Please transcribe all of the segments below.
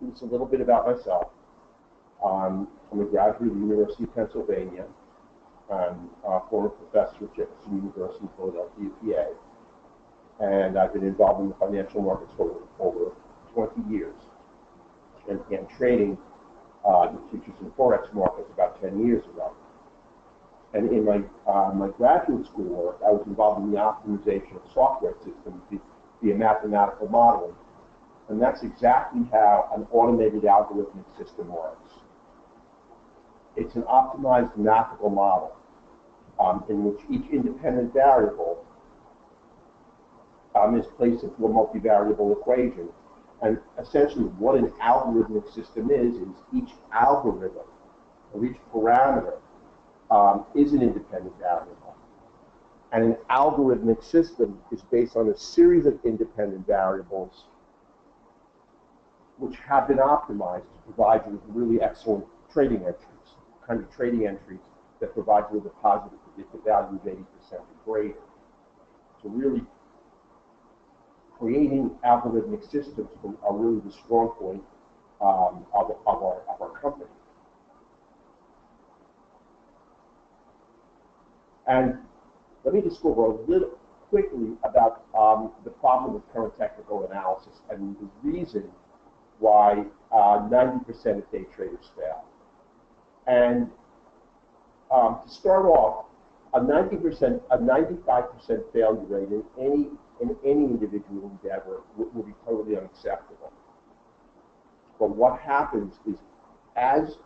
Just a little bit about myself. I'm a graduate of the University of Pennsylvania. I'm a former professor at Jefferson University in Philadelphia, PA. And I've been involved in the financial markets for over 20 years. And began trading the futures and forex markets about 10 years ago. And in my graduate school work, I was involved in the optimization of software systems via mathematical modeling. And that's exactly how an automated algorithmic system works. It's an optimized mathematical model in which each independent variable is placed into a multivariable equation. And essentially what an algorithmic system is each algorithm or each parameter is an independent variable. And an algorithmic system is based on a series of independent variables which have been optimized to provide you with really excellent trading entries, kind of trading entries that provide you with a positive predictive value of 80% or greater. So really, creating algorithmic systems are really the strong point of our company. And let me just go over a little quickly about the problem with current technical analysis and the reason why 90% of day traders fail. And to start off, a 95% failure rate in any individual endeavor will be totally unacceptable. But what happens is, as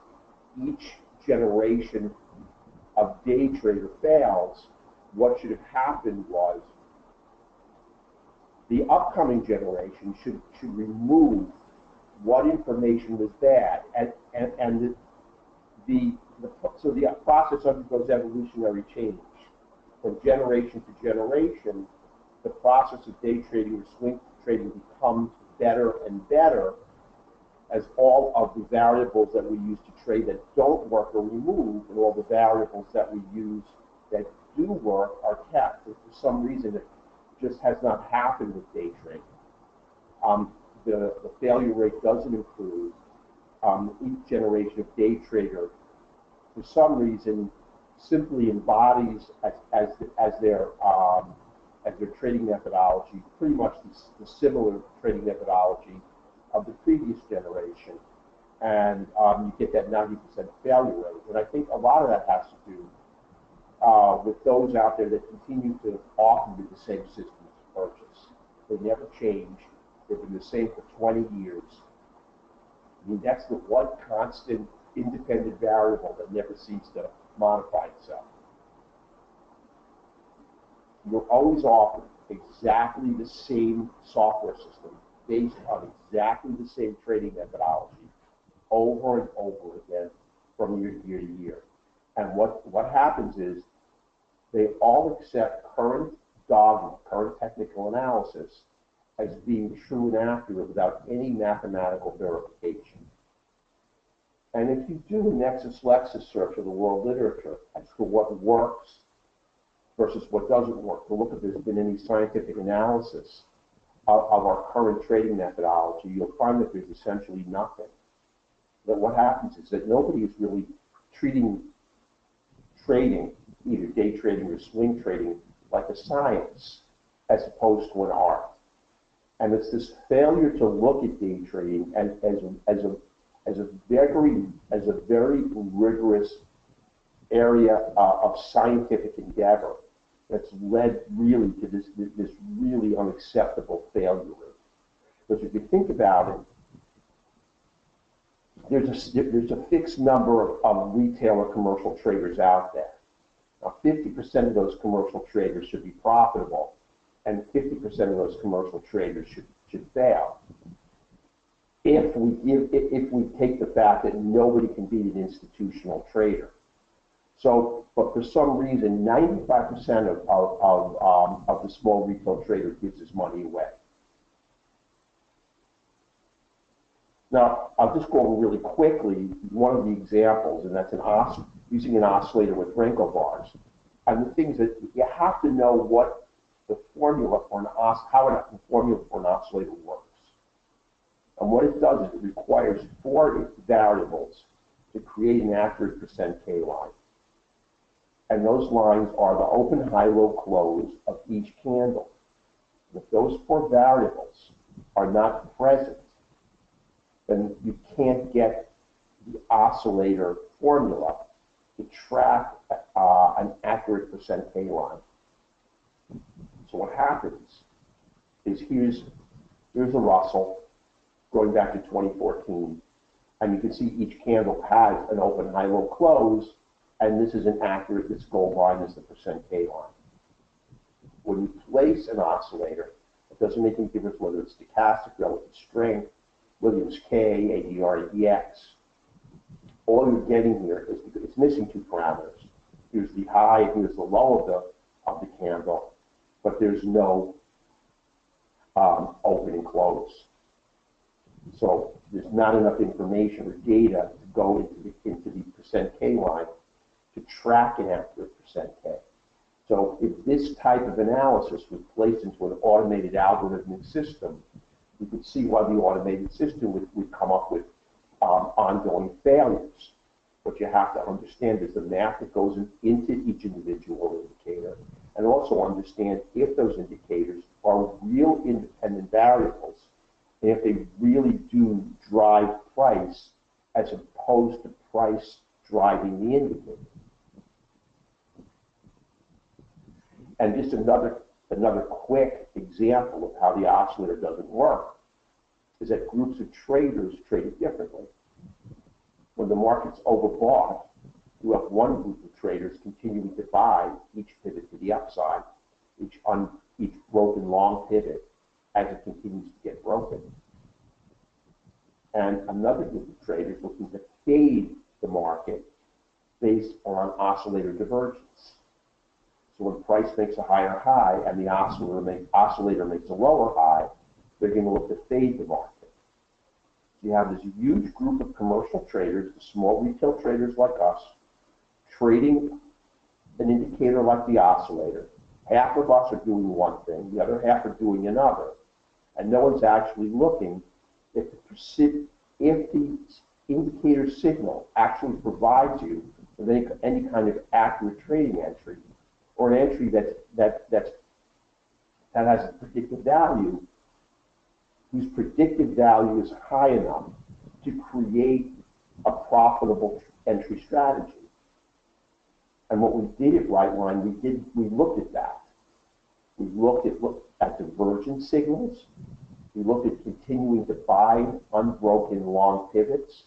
each generation of day trader fails, what should have happened was the upcoming generation should remove what information was bad, and so the process undergoes evolutionary change. From generation to generation, the process of day trading or swing trading becomes better and better as all of the variables that we use to trade that don't work are removed, and all the variables that we use that do work are kept. But for some reason, it just has not happened with day trading. The failure rate doesn't improve. Each generation of day trader, for some reason, simply embodies as their trading methodology pretty much the similar trading methodology of the previous generation, and you get that 90% failure rate. And I think a lot of that has to do with those out there that continue to often do the same systems of purchase. They never change. They've been the same for 20 years. I mean, that's the one constant independent variable that never seems to modify itself. You're always offered exactly the same software system based on exactly the same trading methodology over and over again from year to year to year. And what happens is they all accept current dogma, current technical analysis as being true and accurate without any mathematical verification. And if you do a Nexus Lexus search of the world literature as to what works versus what doesn't work, to look if there's been any scientific analysis of our current trading methodology, you'll find that there's essentially nothing. But what happens is that nobody is really treating trading, either day trading or swing trading, like a science as opposed to an art. And it's this failure to look at day trading as a very rigorous area of scientific endeavor that's led really to this really unacceptable failure rate. Because if you think about it, there's a fixed number of retail or commercial traders out there. Now, 50% of those commercial traders should be profitable, and 50% of those commercial traders should fail. If we take the fact that nobody can beat an institutional trader. So, but for some reason, 95% of the small retail trader gives his money away. Now, I'll just go over really quickly one of the examples, and that's using an oscillator with Renko bars. And the things that you have to know what the formula for how the formula for an oscillator works. And what it does is it requires 4 variables to create an accurate percent K line. And those lines are the open, high, low, close of each candle. If those 4 variables are not present, then you can't get the oscillator formula to track an accurate percent K line. So what happens is here's a Russell going back to 2014, and you can see each candle has an open, high, low, close, and this is an accurate, this gold line is the percent K line. When you place an oscillator, it doesn't make any difference whether it's stochastic, relative strength, Williams K, ADR, ADX. All you're getting here is it's missing 2 parameters. Here's the high, here's the low of the candle, but there's no open and close. So there's not enough information or data to go into the percent K line to track an accurate percent K. So if this type of analysis was placed into an automated algorithmic system, you could see why the automated system would come up with ongoing failures. What you have to understand is the math that goes into each individual indicator, and also understand if those indicators are real independent variables, and if they really do drive price as opposed to price driving the indicator. And just another quick example of how the oscillator doesn't work is that groups of traders trade it differently. When the market's overbought, you have one group of traders continuing to buy each pivot to the upside, each broken long pivot as it continues to get broken. And another group of traders looking to fade the market based on oscillator divergence. So when price makes a higher high and the oscillator makes a lower high, they're going to look to fade the market. So you have this huge group of commercial traders, the small retail traders like us, trading an indicator like the oscillator. Half of us are doing one thing, the other half are doing another. And no one's actually looking if the indicator signal actually provides you with any kind of accurate trading entry, or an entry that has a predictive value, whose predictive value is high enough to create a profitable entry strategy. And what we did at Brightline, we looked at that. We looked at divergent signals. We looked at continuing to buy unbroken long pivots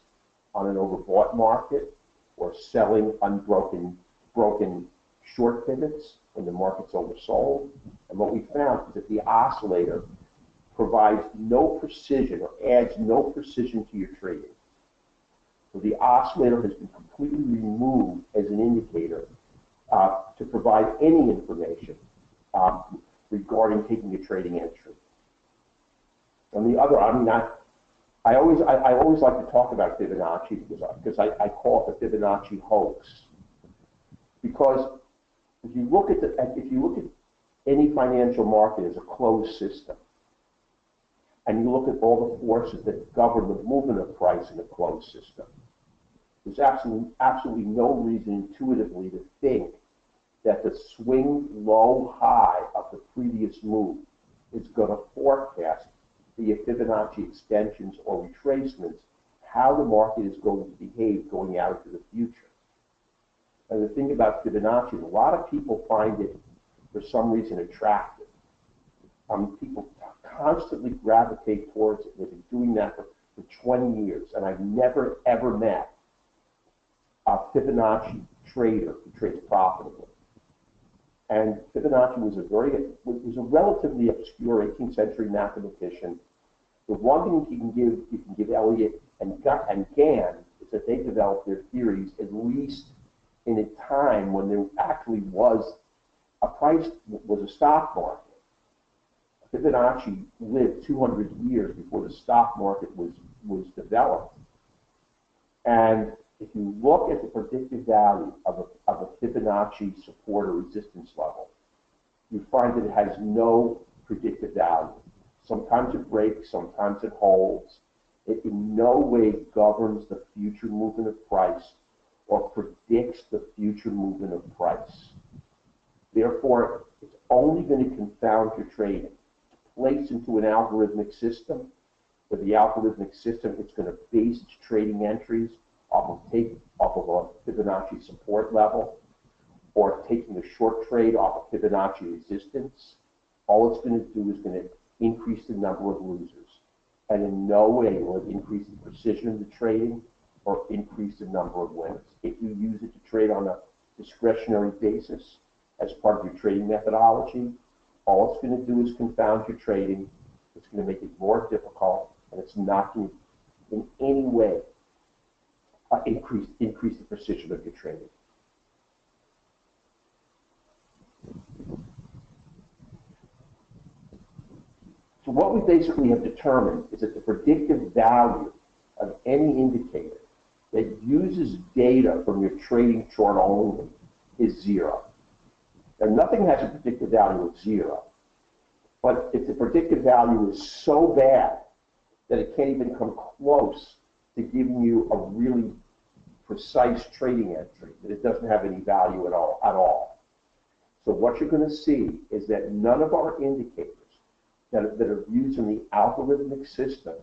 on an overbought market, or selling broken short pivots when the market's oversold. And what we found is that the oscillator provides no precision or adds no precision to your trading. So the oscillator has been completely removed as an indicator to provide any information regarding taking a trading entry. On the other, I always like to talk about Fibonacci because I call it the Fibonacci hoax. Because if you look at any financial market as a closed system, and you look at all the forces that govern the movement of price in a closed system, there's absolutely no reason intuitively to think that the swing low high of the previous move is going to forecast via Fibonacci extensions or retracements how the market is going to behave going out into the future. And the thing about Fibonacci, a lot of people find it for some reason attractive. People constantly gravitate towards it. They've been doing that for 20 years, and I've never ever met a Fibonacci trader who trades profitably. And Fibonacci was a relatively obscure 18th century mathematician. The one thing you can give Elliott and Gann is that they developed their theories at least in a time when there actually was a stock market. Fibonacci lived 200 years before the stock market was developed. And if you look at the predictive value of a Fibonacci support or resistance level, you find that it has no predictive value. Sometimes it breaks, sometimes it holds, It in no way governs the future movement of price or predicts the future movement of price. Therefore, it's only going to confound your trading. Placed into an algorithmic system, with the algorithmic system, it's going to base its trading entries off of a Fibonacci support level, or taking a short trade off of Fibonacci resistance. All it's going to do is going to increase the number of losers. And in no way will it increase the precision of the trading or increase the number of winners. If you use it to trade on a discretionary basis as part of your trading methodology, all it's going to do is confound your trading. It's going to make it more difficult, and it's not going to in any way increase the precision of your trading. So what we basically have determined is that the predictive value of any indicator that uses data from your trading chart only is 0. Now, nothing has a predictive value of 0, but if the predictive value is so bad that it can't even come close to giving you a really precise trading entry, that it doesn't have any value at all. So what you're going to see is that none of our indicators that are used in the algorithmic system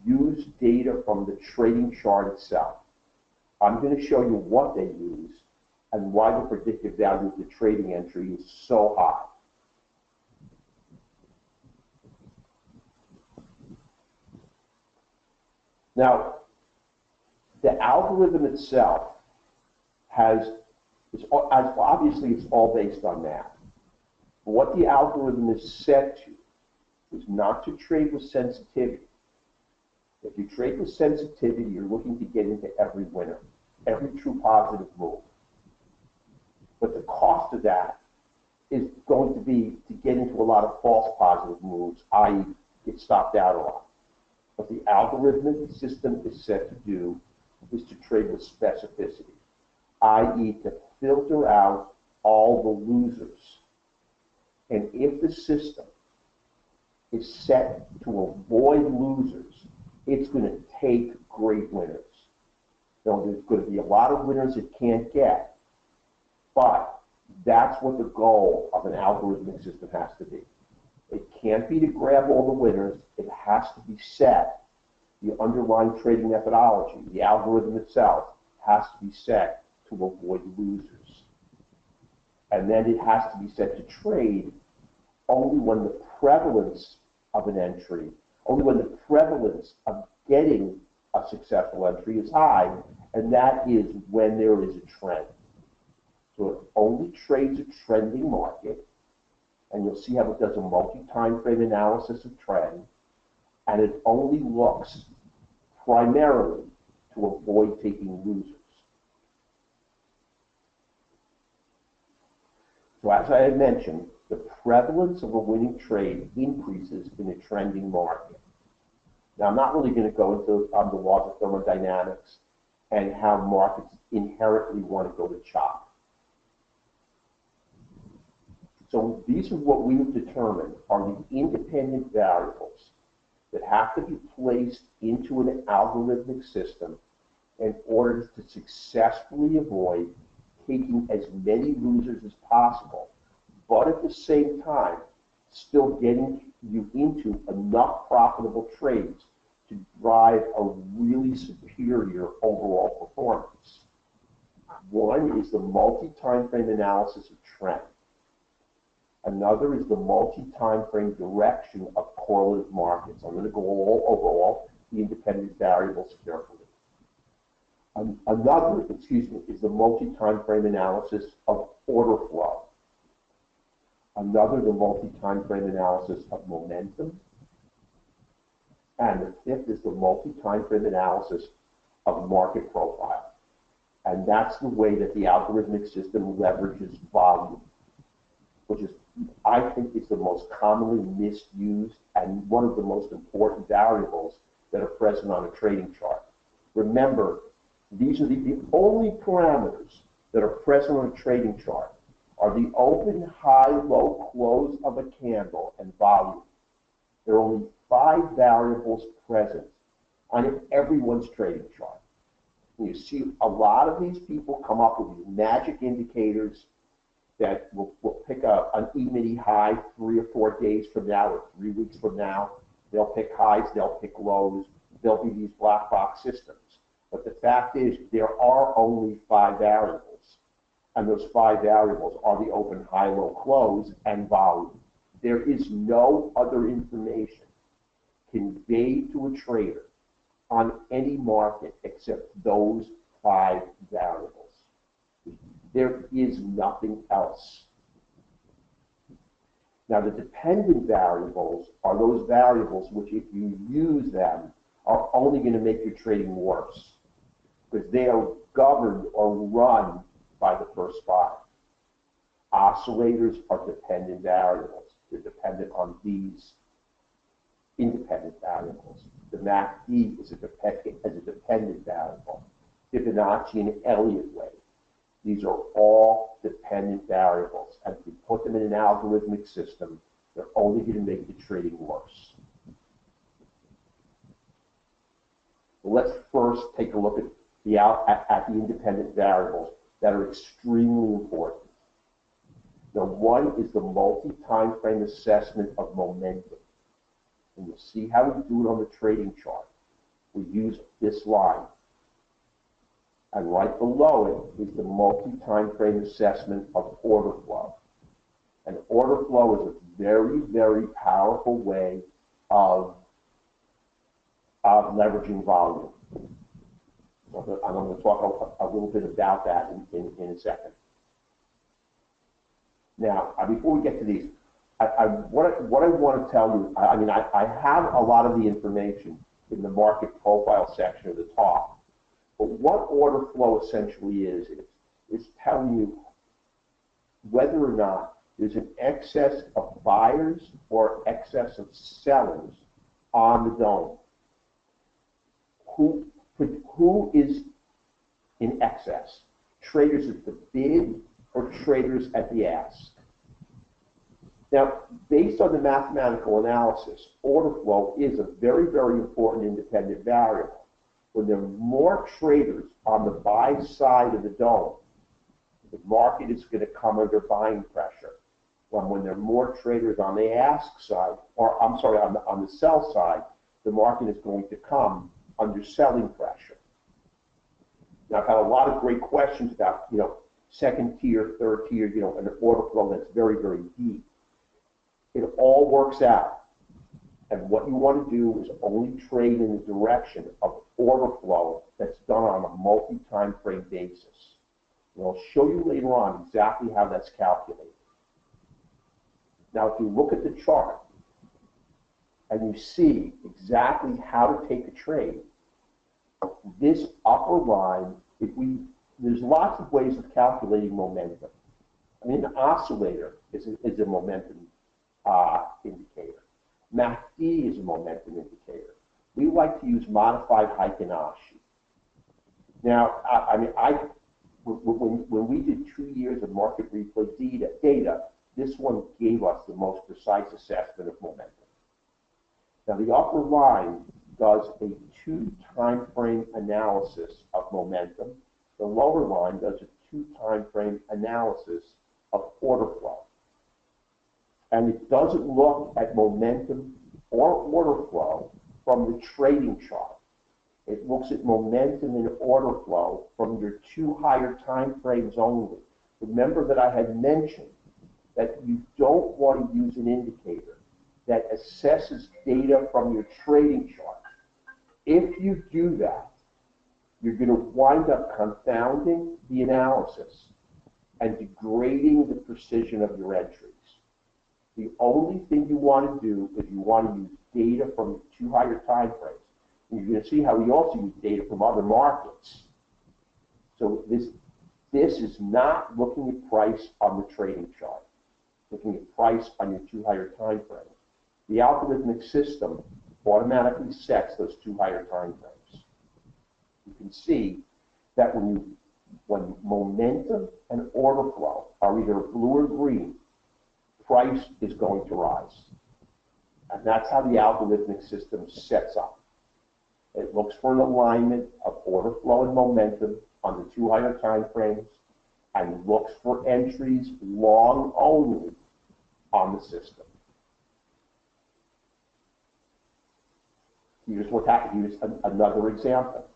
use data from the trading chart itself. I'm going to show you what they use and why the predictive value of the trading entry is so high. Now, the algorithm itself obviously it's all based on math. What the algorithm is set to is not to trade with sensitivity. If you trade with sensitivity, you're looking to get into every winner, every true positive move. But the cost of that is going to be to get into a lot of false positive moves, i.e. get stopped out a lot. What the algorithmic system is set to do is to trade with specificity, i.e. to filter out all the losers. And if the system is set to avoid losers, it's going to take great winners. Now, there's going to be a lot of winners it can't get, but that's what the goal of an algorithmic system has to be. It can't be to grab all the winners. It has to be set. The underlying trading methodology, the algorithm itself, has to be set to avoid losers. And then it has to be set to trade only when the prevalence of an entry, only when the prevalence of getting a successful entry is high, and that is when there is a trend. So it only trades a trending market, and you'll see how it does a multi-time frame analysis of trend, and it only looks primarily to avoid taking losers. So as I had mentioned, the prevalence of a winning trade increases in a trending market. Now, I'm not really going to go into the laws of thermodynamics and how markets inherently want to go to chop. So these are what we've determined are the independent variables that have to be placed into an algorithmic system in order to successfully avoid taking as many losers as possible, but at the same time, still getting you into enough profitable trades to drive a really superior overall performance. One is the multi-time frame analysis of trend. Another is the multi-time frame direction of correlative markets. I'm going to go over all the independent variables carefully. Another, is the multi-time frame analysis of order flow. Another, the multi-time frame analysis of momentum. And the fifth is the multi-time frame analysis of market profile. And that's the way that the algorithmic system leverages volume, which is, I think, is the most commonly misused and one of the most important variables that are present on a trading chart. Remember, these are the only parameters that are present on a trading chart are the open, high, low, close of a candle and volume. There are only 5 variables present on everyone's trading chart. You see a lot of these people come up with these magic indicators that will pick an E-mini high 3 or 4 days from now or 3 weeks from now. They'll pick highs, they'll pick lows. There'll be these black box systems. But the fact is, there are only 5 variables. And those 5 variables are the open, high, low, close, and volume. There is no other information conveyed to a trader on any market except those 5 variables. There is nothing else. Now, the dependent variables are those variables which, if you use them, are only going to make your trading worse because they are governed or run by the first 5. Oscillators are dependent variables. They're dependent on these independent variables. The MACD is a dependent variable. Fibonacci and Elliott wave. These are all dependent variables. And if you put them in an algorithmic system, they're only going to make the trading worse. Let's first take a look at the independent variables that are extremely important. Now, one is the multi-time frame assessment of momentum. And you'll see how we do it on the trading chart. We use this line. And right below it is the multi-time frame assessment of order flow. And order flow is a very, very powerful way of leveraging volume. I'm going to talk a little bit about that in a second. Now, before we get to these, what I want to tell you, I have a lot of the information in the market profile section at the top. But what order flow essentially is telling you whether or not there's an excess of buyers or excess of sellers on the dome. Who is in excess? Traders at the bid or traders at the ask? Now, based on the mathematical analysis, order flow is a very, very important independent variable. When there are more traders on the buy side of the dome, the market is going to come under buying pressure. When there are more traders on the ask side, or I'm sorry, on the sell side, the market is going to come under selling pressure. Now, I've had a lot of great questions about, second tier, third tier, an order flow that's very, very deep. It all works out. And what you want to do is only trade in the direction of order flow that's done on a multi-time frame basis. And I'll show you later on exactly how that's calculated. Now, if you look at the chart and you see exactly how to take a trade, this upper line, there's lots of ways of calculating momentum. An oscillator is a momentum indicator. MACD is a momentum indicator. We like to use modified Fibonacci. Now, when we did 2 years of market replay data, this one gave us the most precise assessment of momentum. Now, the upper line does a 2-time frame analysis of momentum. The lower line does a 2-time frame analysis of order flow. And it doesn't look at momentum or order flow from the trading chart. It looks at momentum and order flow from your 2 higher time frames only. Remember that I had mentioned that you don't want to use an indicator that assesses data from your trading chart. If you do that, you're going to wind up confounding the analysis and degrading the precision of your entries. The only thing you want to do is you want to use data from 2 higher time frames. And you're going to see how we also use data from other markets. So this is not looking at price on the trading chart, looking at price on your 2 higher time frames. The algorithmic system automatically sets those 2 higher time frames. You can see that when momentum and order flow are either blue or green, price is going to rise. And that's how the algorithmic system sets up. It looks for an alignment of order flow and momentum on the 2 higher time frames, and looks for entries long only on the system. Here's what happened. Here's another example.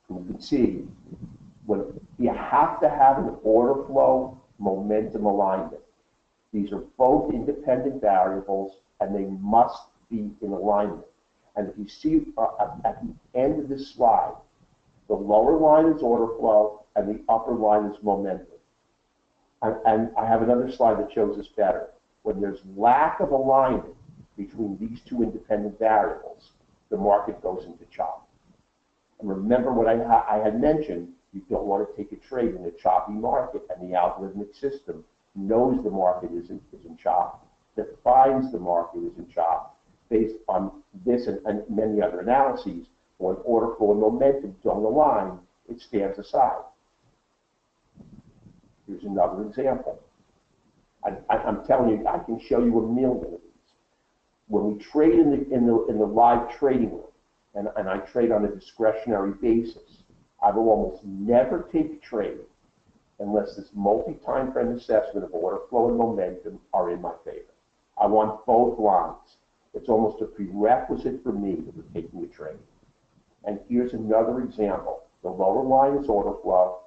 You can see when you have to have an order flow momentum alignment. These are both independent variables, and they must be in alignment. And if you see at the end of this slide, the lower line is order flow, and the upper line is momentum. And I have another slide that shows this better. When there's lack of alignment between these two independent variables, the market goes into chop. And remember what I had mentioned, you don't want to take a trade in a choppy market, and the algorithmic system knows the market is in chop, defines the market is in chop, based on this and many other analyses. When order flow and momentum don't align, it stands aside. Here's another example. I'm telling you, I can show you a million of these. When we trade in the live trading room, and I trade on a discretionary basis, I will almost never take a trade unless this multi-time frame assessment of order flow and momentum are in my favor. I want both lines. It's almost a prerequisite for me for taking a trade. And here's another example. The lower line is order flow,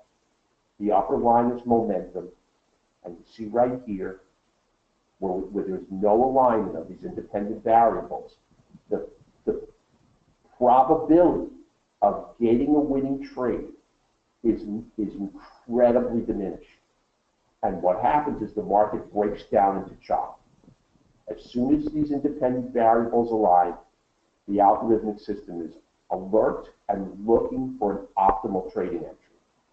the upper line is momentum, and you see right here, where there's no alignment of these independent variables, the probability of getting a winning trade is incredibly diminished. And what happens is the market breaks down into chop. As soon as these independent variables align, the algorithmic system is alert and looking for an optimal trading entry.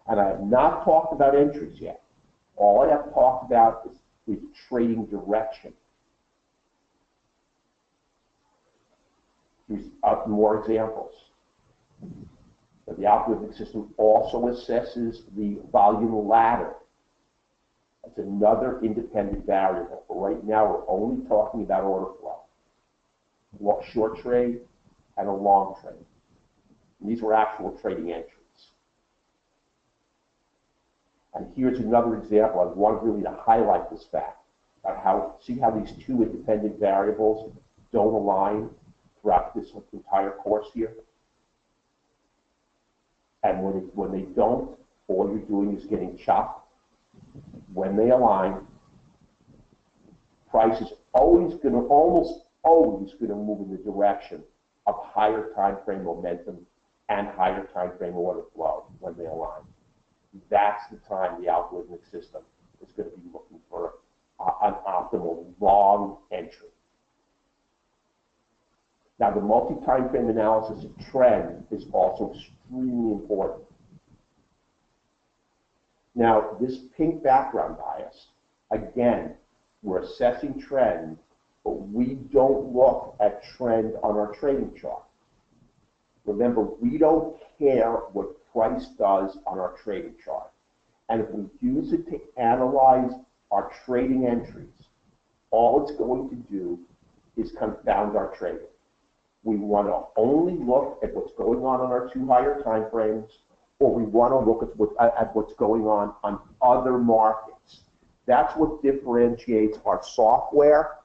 And I have not talked about entries yet. All I have talked about is trading direction. Here's more examples. The algorithmic system also assesses the volume ladder. That's another independent variable. But right now, we're only talking about order flow. Short trade and a long trade. And these were actual trading entries. And here's another example. I want really to highlight this fact about see how these two independent variables don't align throughout this entire course here. And when they don't, all you're doing is getting chopped. When they align, price is almost always going to move in the direction of higher time frame momentum and higher time frame order flow when they align. That's the time the algorithmic system is going to be looking for an optimal long entry. Now, the multi-time frame analysis of trend is also extremely important. Now, this pink background bias, again, we're assessing trend, but we don't look at trend on our trading chart. Remember, we don't care what price does on our trading chart. And if we use it to analyze our trading entries, all it's going to do is confound our trading. We want to only look at what's going on our two higher time frames, or we want to look at what's going on other markets. That's what differentiates our software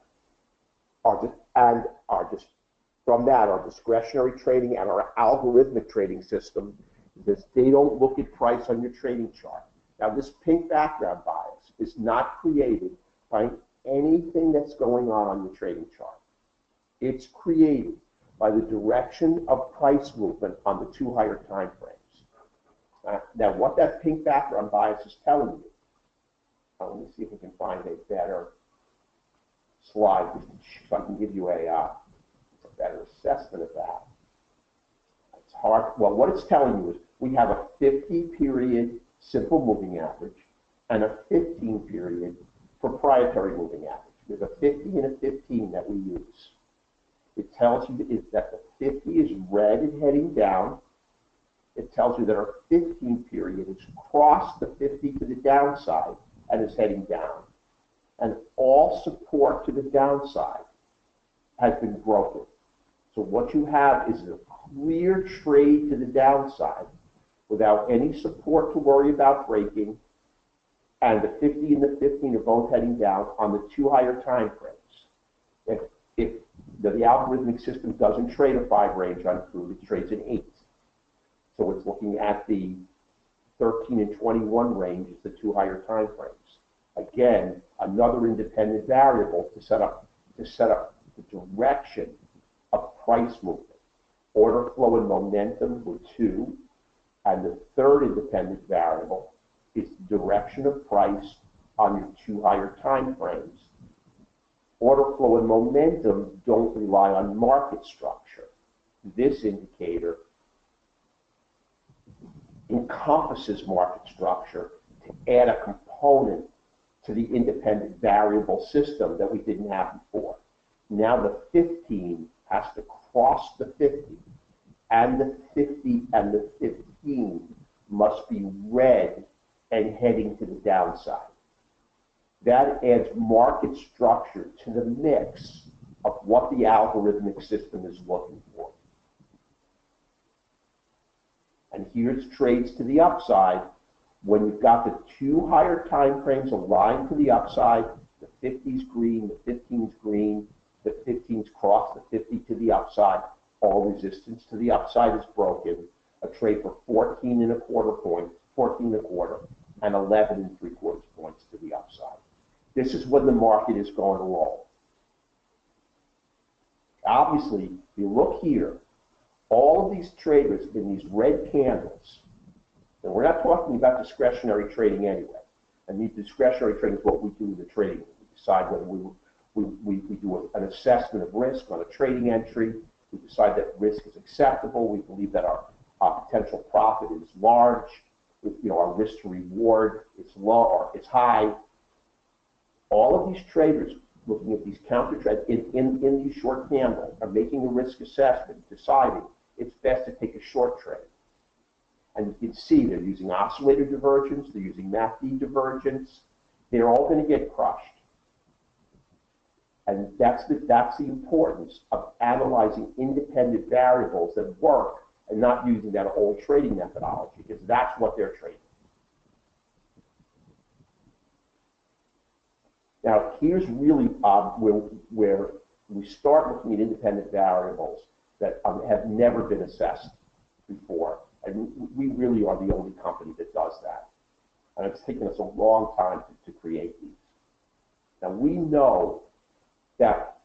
from that, our discretionary trading and our algorithmic trading system, because they don't look at price on your trading chart. Now, this pink background bias is not created by anything that's going on your trading chart. It's created by the direction of price movement on the two higher time frames. Now, what that pink background bias is telling you, let me see if we can find a better slide so I can give you a better assessment of that. It's hard. Well, what it's telling you is we have a 50-period simple moving average and a 15-period proprietary moving average. There's a 50 and a 15 that we use. It tells you that the 50 is red and heading down. It tells you that our 15 period has crossed the 50 to the downside and is heading down. And all support to the downside has been broken. So what you have is a clear trade to the downside without any support to worry about breaking, and the 50 and the 15 are both heading down on the two higher time frames. If the algorithmic system doesn't trade a 5 range on crude, it trades an 8. So it's looking at the 13 and 21 range as the two higher time frames. Again, another independent variable to set up the direction of price movement. Order flow and momentum were 2, and the third independent variable is the direction of price on your two higher time frames. Order flow and momentum don't rely on market structure. This indicator encompasses market structure to add a component to the independent variable system that we didn't have before. Now the 15 has to cross the 50, and the 50 and the 15 must be red and heading to the downside. That adds market structure to the mix of what the algorithmic system is looking for. And here's trades to the upside. When you've got the two higher time frames aligned to the upside, the 50's green, the 15's green, the 15's cross the 50 to the upside, all resistance to the upside is broken. A trade for 14 and a quarter points, 14 and a quarter, and 11 and 3/4 points to the upside. This is when the market is going to roll. Obviously, if you look here, all of these traders in these red candles, and we're not talking about discretionary trading anyway. And the discretionary trading is what we do in the trading. We decide whether we do an assessment of risk on a trading entry. We decide that risk is acceptable. We believe that our potential profit is large. Our risk to reward is low or it's high. All of these traders looking at these counter trades in these short candles are making a risk assessment, deciding it's best to take a short trade. And you can see they're using oscillator divergence, they're using MACD divergence. They're all going to get crushed. And that's the importance of analyzing independent variables that work and not using that old trading methodology, because that's what they're trading. Now, here's really where we start looking at independent variables that have never been assessed before. And we really are the only company that does that. And it's taken us a long time to create these. Now, we know that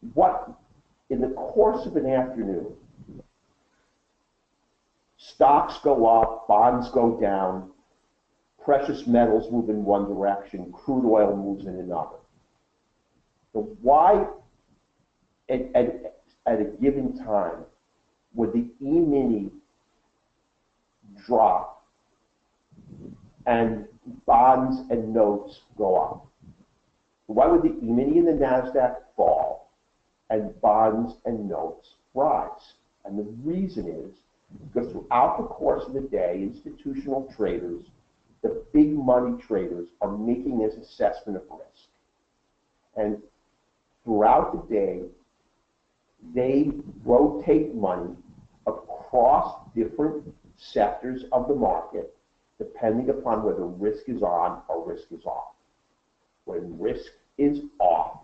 in the course of an afternoon, stocks go up, bonds go down, precious metals move in one direction, crude oil moves in another. So why, at a given time, would the E-mini drop and bonds and notes go up? Why would the E-mini and the NASDAQ fall and bonds and notes rise? And the reason is because throughout the course of the day, institutional traders, the big money traders, are making this assessment of risk. And throughout the day, they rotate money across different sectors of the market depending upon whether risk is on or risk is off. When risk is off,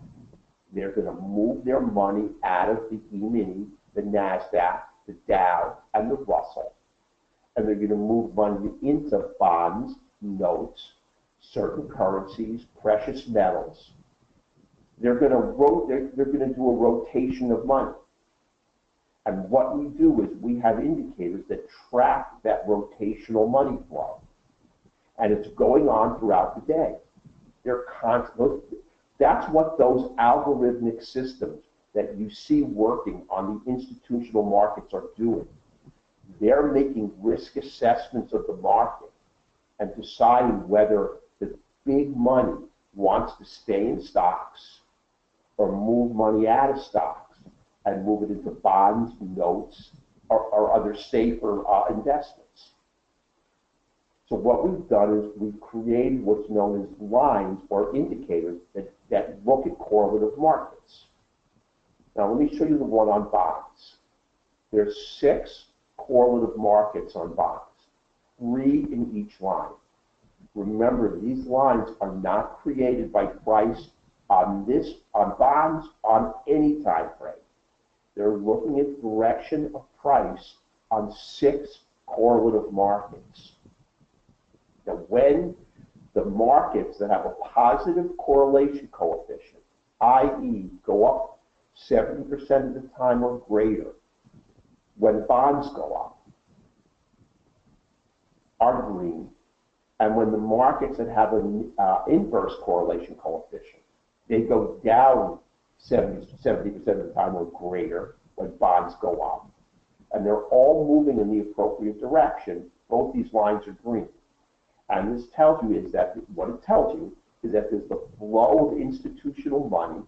they're going to move their money out of the E-mini, the NASDAQ, the Dow, and the Russell. And they're going to move money into bonds, notes, certain currencies, precious metals. They're going to do a rotation of money. And what we do is we have indicators that track that rotational money flow. And it's going on throughout the day. They're constant. That's what those algorithmic systems that you see working on the institutional markets are doing. They're making risk assessments of the market and deciding whether the big money wants to stay in stocks or move money out of stocks and move it into bonds, notes, or other safer investments. So what we've done is we've created what's known as lines or indicators that look at correlative markets. Now let me show you the one on bonds. There's 6 correlative markets on bonds, 3 in each line. Remember, these lines are not created by price on bonds on any time frame. They're looking at direction of price on 6 correlative markets. Now, when the markets that have a positive correlation coefficient, i.e. go up 70% of the time or greater, when bonds go up, are green. And when the markets that have an inverse correlation coefficient, they go down 70% of the time or greater when bonds go up. And they're all moving in the appropriate direction. Both these lines are green. And this tells you is that, what it tells you is that there's the flow of institutional money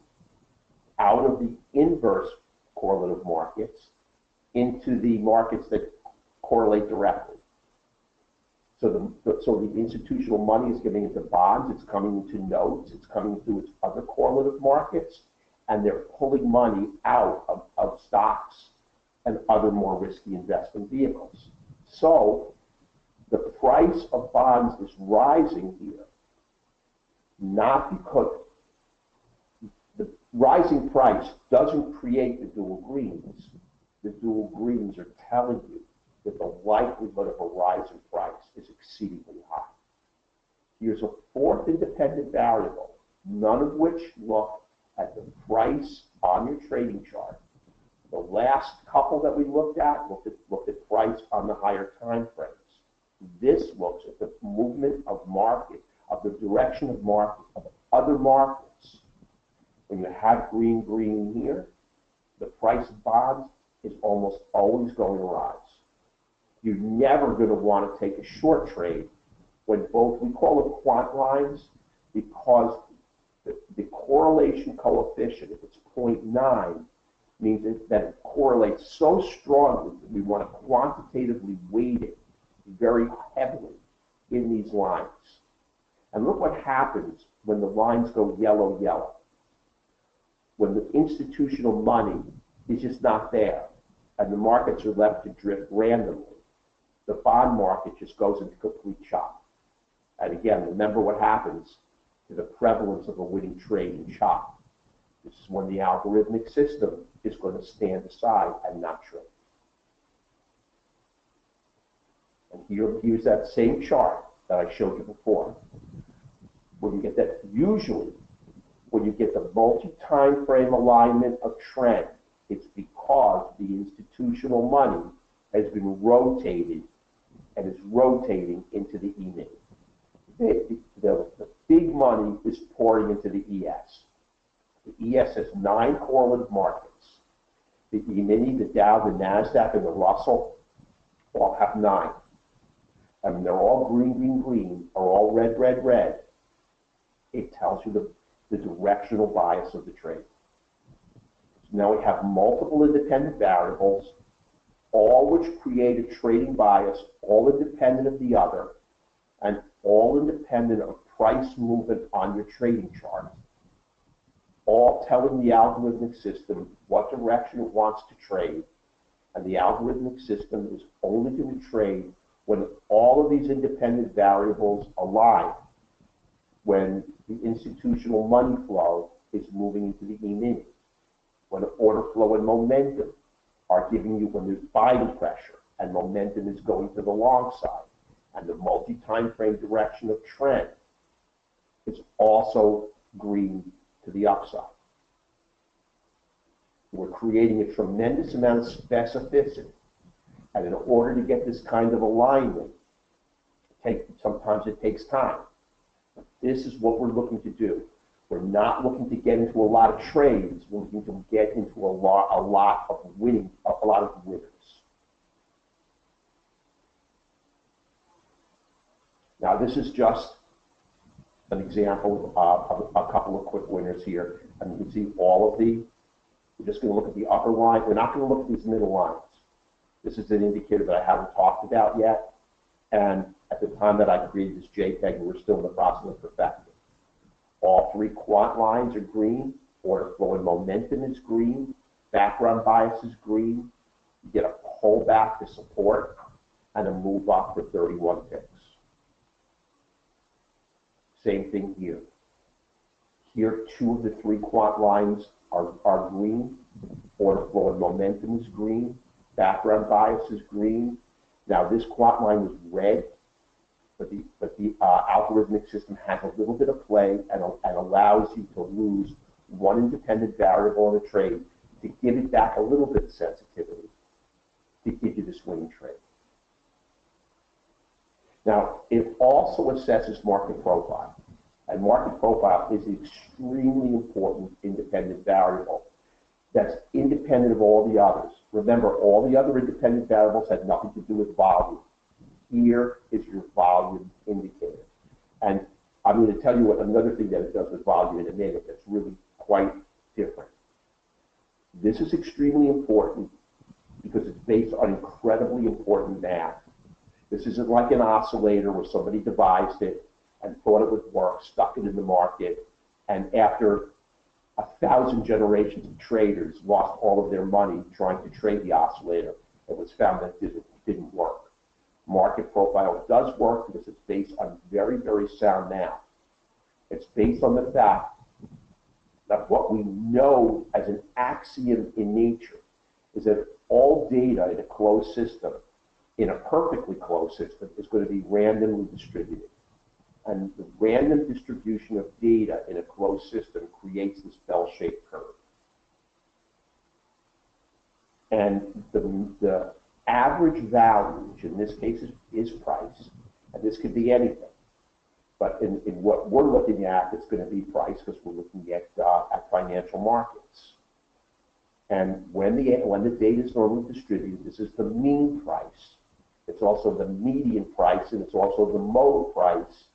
out of the inverse correlative markets into the markets that correlate directly. So the institutional money is getting into bonds, it's coming into notes, it's coming into its other correlative markets, and they're pulling money out of stocks and other more risky investment vehicles. So the price of bonds is rising here, not because the rising price doesn't create the dual greens. The dual greens are telling you that the likelihood of a rise in price is exceedingly high. Here's a 4th independent variable, none of which look at the price on your trading chart. The last couple that we looked at at price on the higher time frames. This looks at the movement of market, of the direction of market, of other markets. When you have green here, the price of bonds is almost always going to rise. You're never going to want to take a short trade when both, we call it quant lines, because the correlation coefficient, if it's 0.9, means that it correlates so strongly that we want to quantitatively weight it very heavily in these lines. And look what happens when the lines go yellow. When the institutional money is just not there and the markets are left to drift randomly, the bond market just goes into complete shock. And again, remember what happens to the prevalence of a winning trade in shock. This is when the algorithmic system is going to stand aside and not trade. And here's that same chart that I showed you before. When you get that, usually when you get the multi-time frame alignment of trend, it's because the institutional money has been rotated and is rotating into the E-mini. The big money is pouring into the ES. The ES has 9 correlative markets. The E-mini, the Dow, the NASDAQ, and the Russell all have 9. And they're all green, are all red. It tells you the directional bias of the trade. So now we have multiple independent variables, all which create a trading bias, all independent of the other, and all independent of price movement on your trading chart, all telling the algorithmic system what direction it wants to trade, and the algorithmic system is only going to trade when all of these independent variables align, when the institutional money flow is moving into the E-mini, when the order flow and momentum are giving you, when there's buying pressure and momentum is going to the long side, and the multi-time frame direction of trend is also green to the upside. We're creating a tremendous amount of specificity, and in order to get this kind of alignment, sometimes it takes time. This is what we're looking to do. We're not looking to get into a lot of trades. We're looking to get into a lot of winners. Now, this is just an example of a couple of quick winners here. And you can see all of the, we're just going to look at the upper line. We're not going to look at these middle lines. This is an indicator that I haven't talked about yet. And at the time that I created this JPEG, we're still in the process of perfecting. All 3 quant lines are green. Order flow and momentum is green. Background bias is green. You get a pullback to support and a move up for 31 ticks. Same thing here. Here, 2 of the 3 quant lines are green. Order flow and momentum is green. Background bias is green. Now, this quant line was red, but the algorithmic system has a little bit of play and allows you to lose one independent variable in a trade to give it back a little bit of sensitivity to give you the swing trade. Now, it also assesses market profile. And market profile is an extremely important independent variable that's independent of all the others. Remember, all the other independent variables had nothing to do with volume. Here is your volume indicator. And I'm going to tell you what another thing that it does with volume in a minute that's really quite different. This is extremely important because it's based on incredibly important math. This isn't like an oscillator where somebody devised it and thought it would work, stuck it in the market, and after 1,000 generations of traders lost all of their money trying to trade the oscillator, it was found that it didn't work. Market profile does work because it's based on very, very sound math. It's based on the fact that what we know as an axiom in nature is that all data in a closed system, in a perfectly closed system, is going to be randomly distributed. And the random distribution of data in a closed system creates this bell-shaped curve. And the average value, which in this case is price, and this could be anything, but in what we're looking at, it's going to be price because we're looking at financial markets. And when the data is normally distributed, this is the mean price. It's also the median price, and it's also the mode price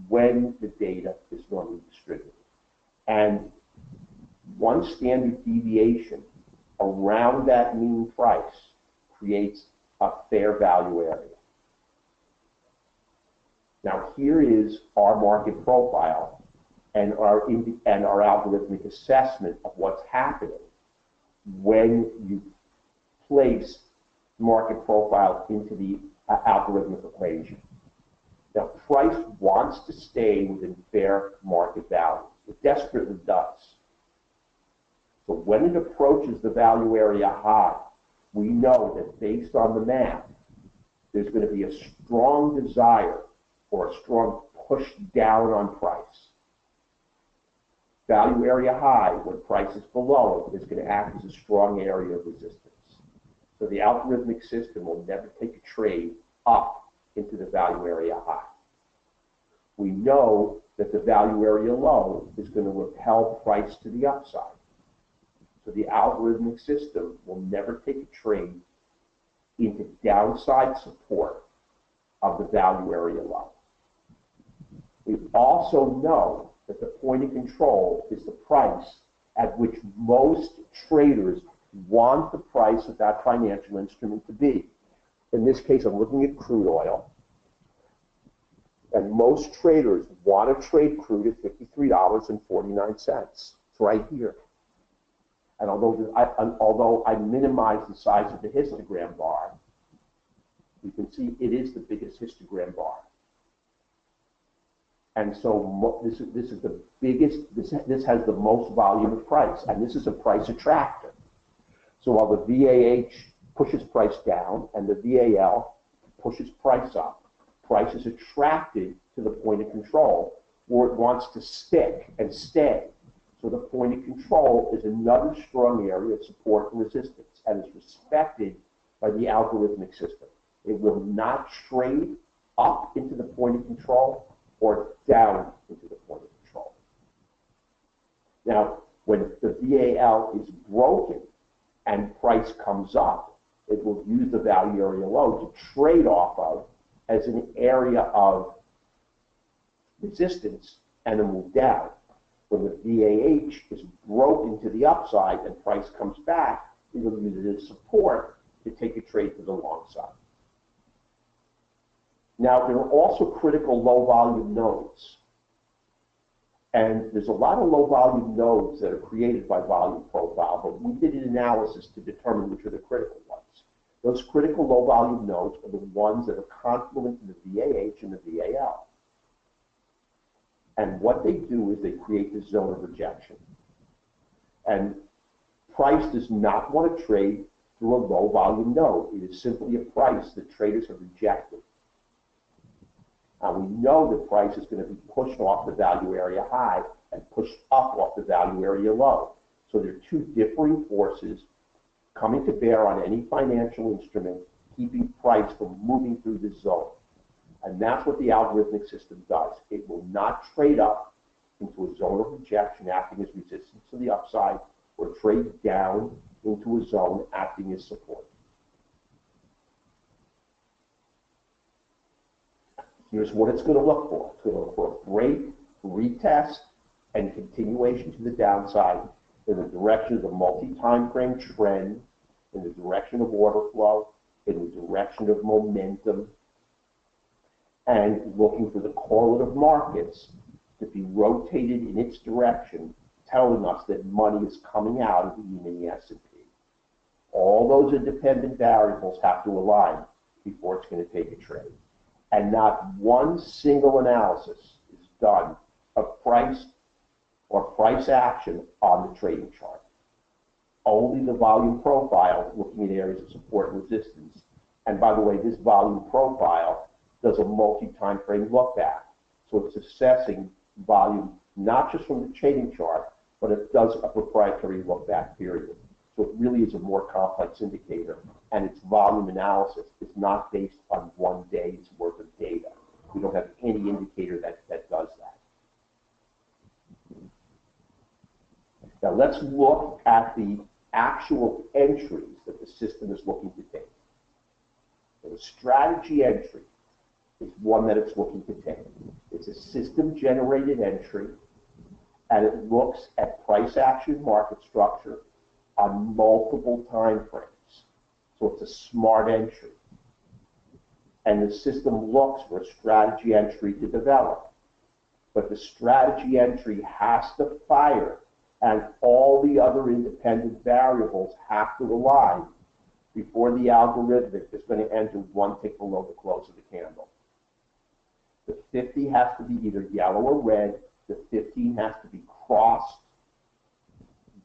when the data is normally distributed. And one standard deviation around that mean price creates a fair value area. Now, here is our market profile and our algorithmic assessment of what's happening when you place market profile into the algorithmic equation. Now, price wants to stay within fair market value. It desperately does. So when it approaches the value area high, we know that based on the math, there's going to be a strong desire or a strong push down on price. Value area high, when price is below it, is going to act as a strong area of resistance. So the algorithmic system will never take a trade up into the value area high. We know that the value area low is going to repel price to the upside. So the algorithmic system will never take a trade into downside support of the value area low. We also know that the point of control is the price at which most traders want the price of that financial instrument to be. In this case, I'm looking at crude oil. And most traders want to trade crude at $53.49. It's right here. And although I minimize the size of the histogram bar, you can see it is the biggest histogram bar. And so this is the biggest, this has the most volume of price, and this is a price attractor. So while the VAH pushes price down and the VAL pushes price up, price is attracted to the point of control where it wants to stick and stay. So the point of control is another strong area of support and resistance and is respected by the algorithmic system. It will not trade up into the point of control or down into the point of control. Now, when the VAL is broken and price comes up, it will use the value area low to trade off of as an area of resistance and a move down. When the VAH is broken to the upside and price comes back, it will use it as support to take a trade to the long side. Now, there are also critical low volume nodes. And there's a lot of low volume nodes that are created by volume profile, but we did an analysis to determine which are the critical ones. Those critical low volume nodes are the ones that are confluent in the VAH and the VAL. And what they do is they create this zone of rejection. And price does not want to trade through a low volume node. It is simply a price that traders have rejected. And we know that price is going to be pushed off the value area high and pushed up off the value area low. So there are two differing forces coming to bear on any financial instrument, keeping price from moving through this zone. And that's what the algorithmic system does. It will not trade up into a zone of rejection acting as resistance to the upside, or trade down into a zone acting as support. Here's what it's going to look for. It's going to look for a break, retest, and continuation to the downside in the direction of the multi-time frame trend, in the direction of order flow, in the direction of momentum, and looking for the correlative markets to be rotated in its direction, telling us that money is coming out of the E-mini S&P. All those independent variables have to align before it's going to take a trade. And not one single analysis is done of price or price action on the trading chart. Only the volume profile, looking at areas of support and resistance. And by the way, this volume profile does a multi-time frame look back. So it's assessing volume not just from the trading chart, but it does a proprietary look back period. So it really is a more complex indicator, and its volume analysis is not based on one day's worth of data. We don't have any indicator that does that. Now let's look at the actual entries that the system is looking to take. So the strategy entry is one that it's looking to take. It's a system-generated entry, and it looks at price action market structure on multiple time frames. So it's a smart entry. And the system looks for a strategy entry to develop. But the strategy entry has to fire, and all the other independent variables have to align before the algorithmic is going to enter one tick below the close of the candle. The 50 has to be either yellow or red. The 15 has to be crossed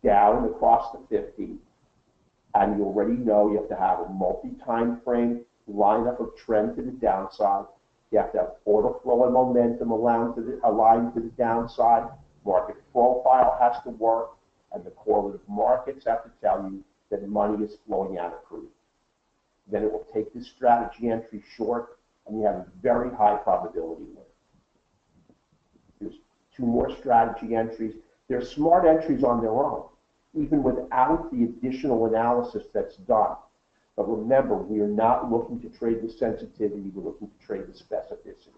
down across the 50. And you already know you have to have a multi-time frame lineup of trend to the downside. You have to have order flow and momentum aligned to the downside. Market profile has to work, and the correlative markets have to tell you that money is flowing out of crude. Then it will take this strategy entry short, and you have a very high probability win. There's two more strategy entries. They're smart entries on their own, even without the additional analysis that's done. But remember, we are not looking to trade the sensitivity, we're looking to trade the specificity.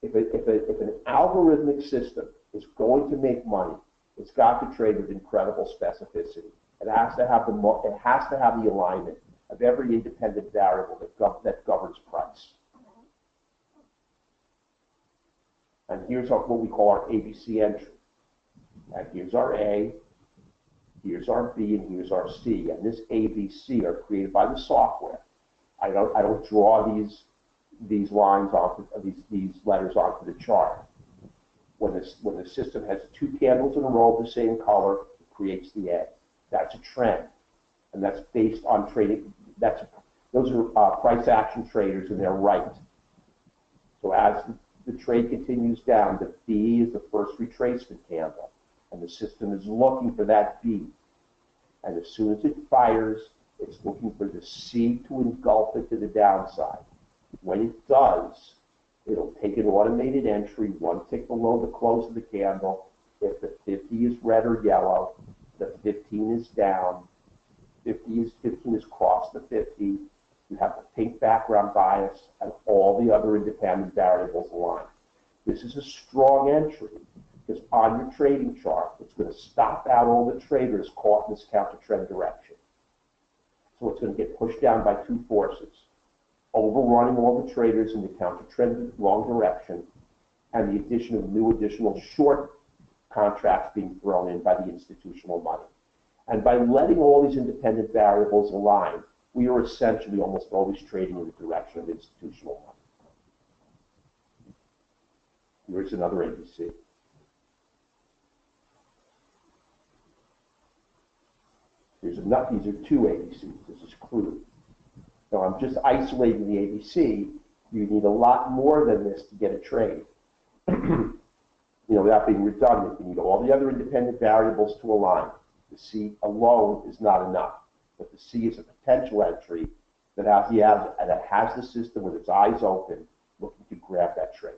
If an algorithmic system is going to make money, it's got to trade with incredible specificity. It has to have the alignment of every independent variable that governs price. And here's what we call our ABC entry. And here's our A, here's our B, and here's our C. And this A, B, C are created by the software. I don't draw these lines onto these letters onto the chart. When the system has two candles in a row of the same color, it creates the A. That's a trend, and that's based on trading. Those are price action traders, and they're right. So as the trade continues down, the B is the first retracement candle, and the system is looking for that B. And as soon as it fires, it's looking for the C to engulf it to the downside. When it does, it'll take an automated entry one tick below the close of the candle. If the 50 is red or yellow, the 15 is down. 15 is crossed the 50. You have the pink background bias, and all the other independent variables align. This is a strong entry because on your trading chart, it's going to stop out all the traders caught in this counter trend direction. So it's going to get pushed down by two forces: overrunning all the traders in the counter trend long direction, and the addition of additional short contracts being thrown in by the institutional money. And by letting all these independent variables align, we are essentially almost always trading in the direction of institutional money. Here's another ABC. These are two ABCs. This is crude. Now I'm just isolating the ABC. You need a lot more than this to get a trade. Without being redundant, you need all the other independent variables to align. The C alone is not enough, but the C is a potential entry that has the system with its eyes open, looking to grab that trade.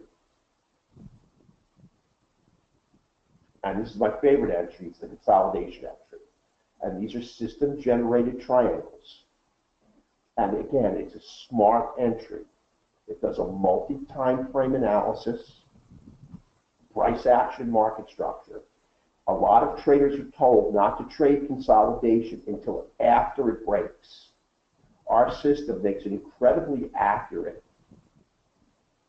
And this is my favorite entry. It's the consolidation entry. And these are system-generated triangles. And again, it's a smart entry. It does a multi-time frame analysis, price action market structure. A lot of traders are told not to trade consolidation until after it breaks. Our system makes an incredibly accurate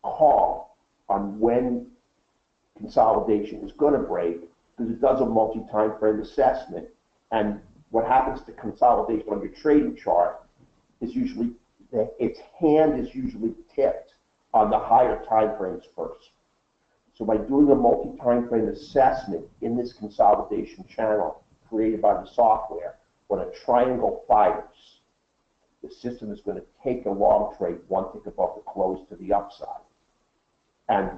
call on when consolidation is going to break, because it does a multi-time frame assessment. And what happens to consolidation on your trading chart is usually that its hand is usually tipped on the higher time frames first. So by doing a multi-time frame assessment in this consolidation channel created by the software, when a triangle fires, the system is going to take a long trade one tick above the close to the upside. And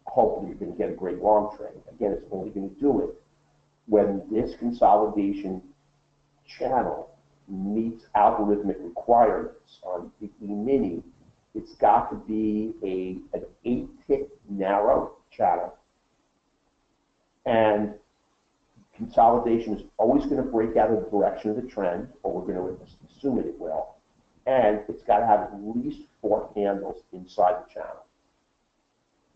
hopefully you're going to get a great long trade. Again, it's only going to do it when this consolidation channel meets algorithmic requirements. On the E-mini, it's got to be an 8-tick narrow channel, and consolidation is always going to break out of the direction of the trend, or we're going to assume it will, and it's got to have at least 4 candles inside the channel.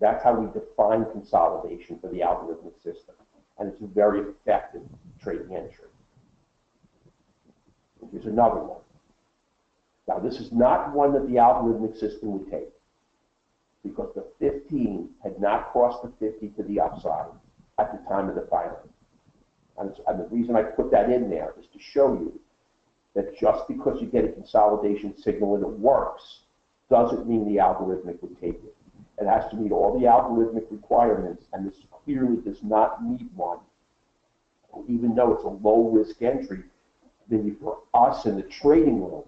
That's how we define consolidation for the algorithmic system, and it's a very effective trading entry. Here's another one. Now, this is not one that the algorithmic system would take, because the 15 had not crossed the 50 to the upside at the time of the filing. And the reason I put that in there is to show you that just because you get a consolidation signal and it works, doesn't mean the algorithmic would take it. It has to meet all the algorithmic requirements, and this clearly does not meet one. Even though it's a low-risk entry, maybe for us in the trading room,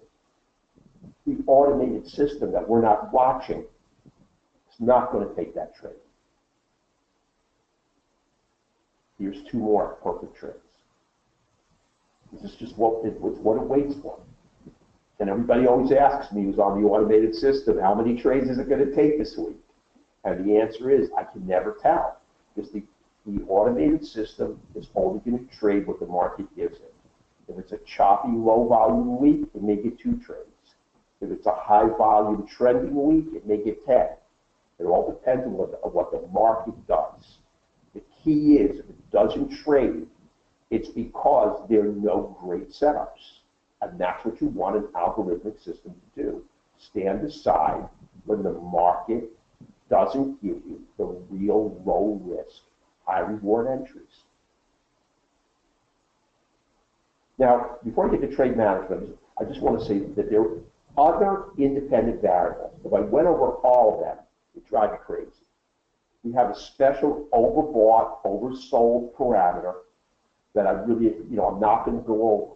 the automated system that we're not watching is not going to take that trade. Here's 2 more perfect trades. This is just what it waits for. And everybody always asks me, who's on the automated system, how many trades is it going to take this week? And the answer is, I can never tell, because the automated system is only going to trade what the market gives it. If it's a choppy, low-volume week, it may get 2 trades. If it's a high-volume trending week, it may get 10. It all depends on what the market does. The key is, if it doesn't trade, it's because there are no great setups. And that's what you want an algorithmic system to do. Stand aside when the market doesn't give you the real low-risk, high-reward entries. Now, before I get to trade management, I just want to say that there are other independent variables. If I went over all of them, it drives me crazy. We have a special overbought, oversold parameter that I really, I'm not going to go over.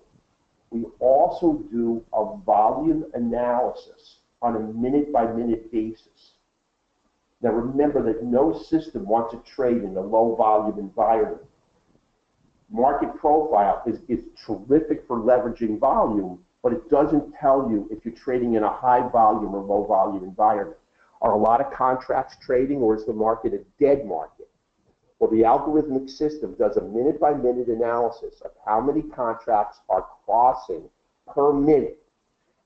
We also do a volume analysis on a minute-by-minute basis. Now remember that no system wants to trade in a low-volume environment. Market profile is terrific for leveraging volume, but it doesn't tell you if you're trading in a high-volume or low-volume environment. Are a lot of contracts trading, or is the market a dead market? Well, the algorithmic system does a minute-by-minute analysis of how many contracts are crossing per minute.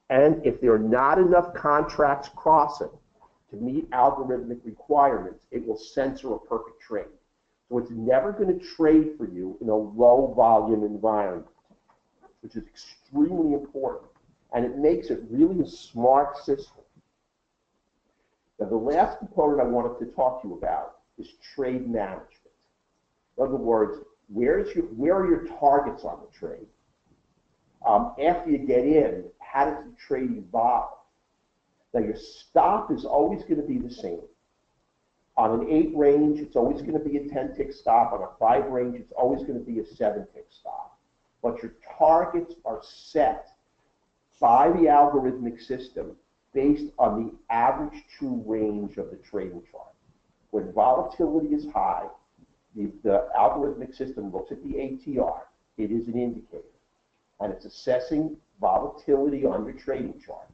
And if there are not enough contracts crossing to meet algorithmic requirements, it will censor a perfect trade. So it's never going to trade for you in a low-volume environment, which is extremely important. And it makes it really a smart system. Now, the last component I wanted to talk to you about is trade management. In other words, where are your targets on the trade? After you get in, how does the trade evolve? Now, your stop is always going to be the same. On an 8 range, it's always going to be a 10-tick stop. On a 5 range, it's always going to be a 7-tick stop. But your targets are set by the algorithmic system based on the average true range of the trading chart. When volatility is high, the algorithmic system looks at the ATR. It is an indicator, and it's assessing volatility on your trading chart.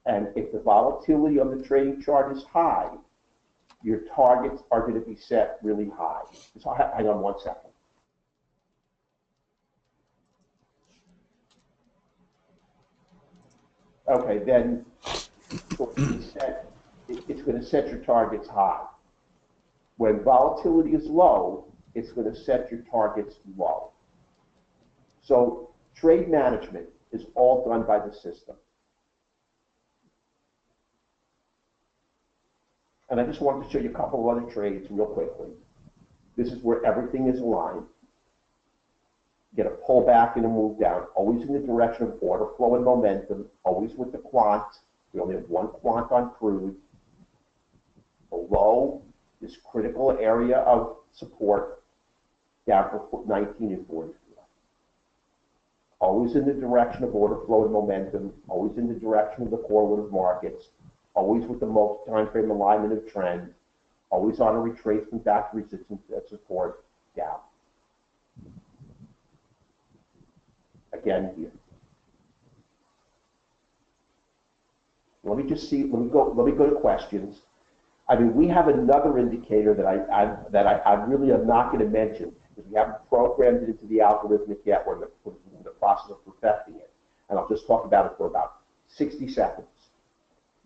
And if the volatility on the trading chart is high, your targets are going to be set really high. So hang on one second. Okay, then it's going to set your targets high. When volatility is low, it's going to set your targets low. So trade management is all done by the system. And I just wanted to show you a couple of other trades real quickly. This is where everything is aligned. Get a pullback and a move down, always in the direction of order flow and momentum, always with the quant. We only have one quant on crude. Below this critical area of support, down for 19 and 44. Always in the direction of order flow and momentum, always in the direction of the correlative markets, always with the multi-time frame alignment of trend, always on a retracement back to resistance and support, down. Again here. Let me just see. Let me go to questions. I mean, we have another indicator that I really am not going to mention because we haven't programmed it into the algorithmic yet. We're in the process of perfecting it, and I'll just talk about it for about 60 seconds.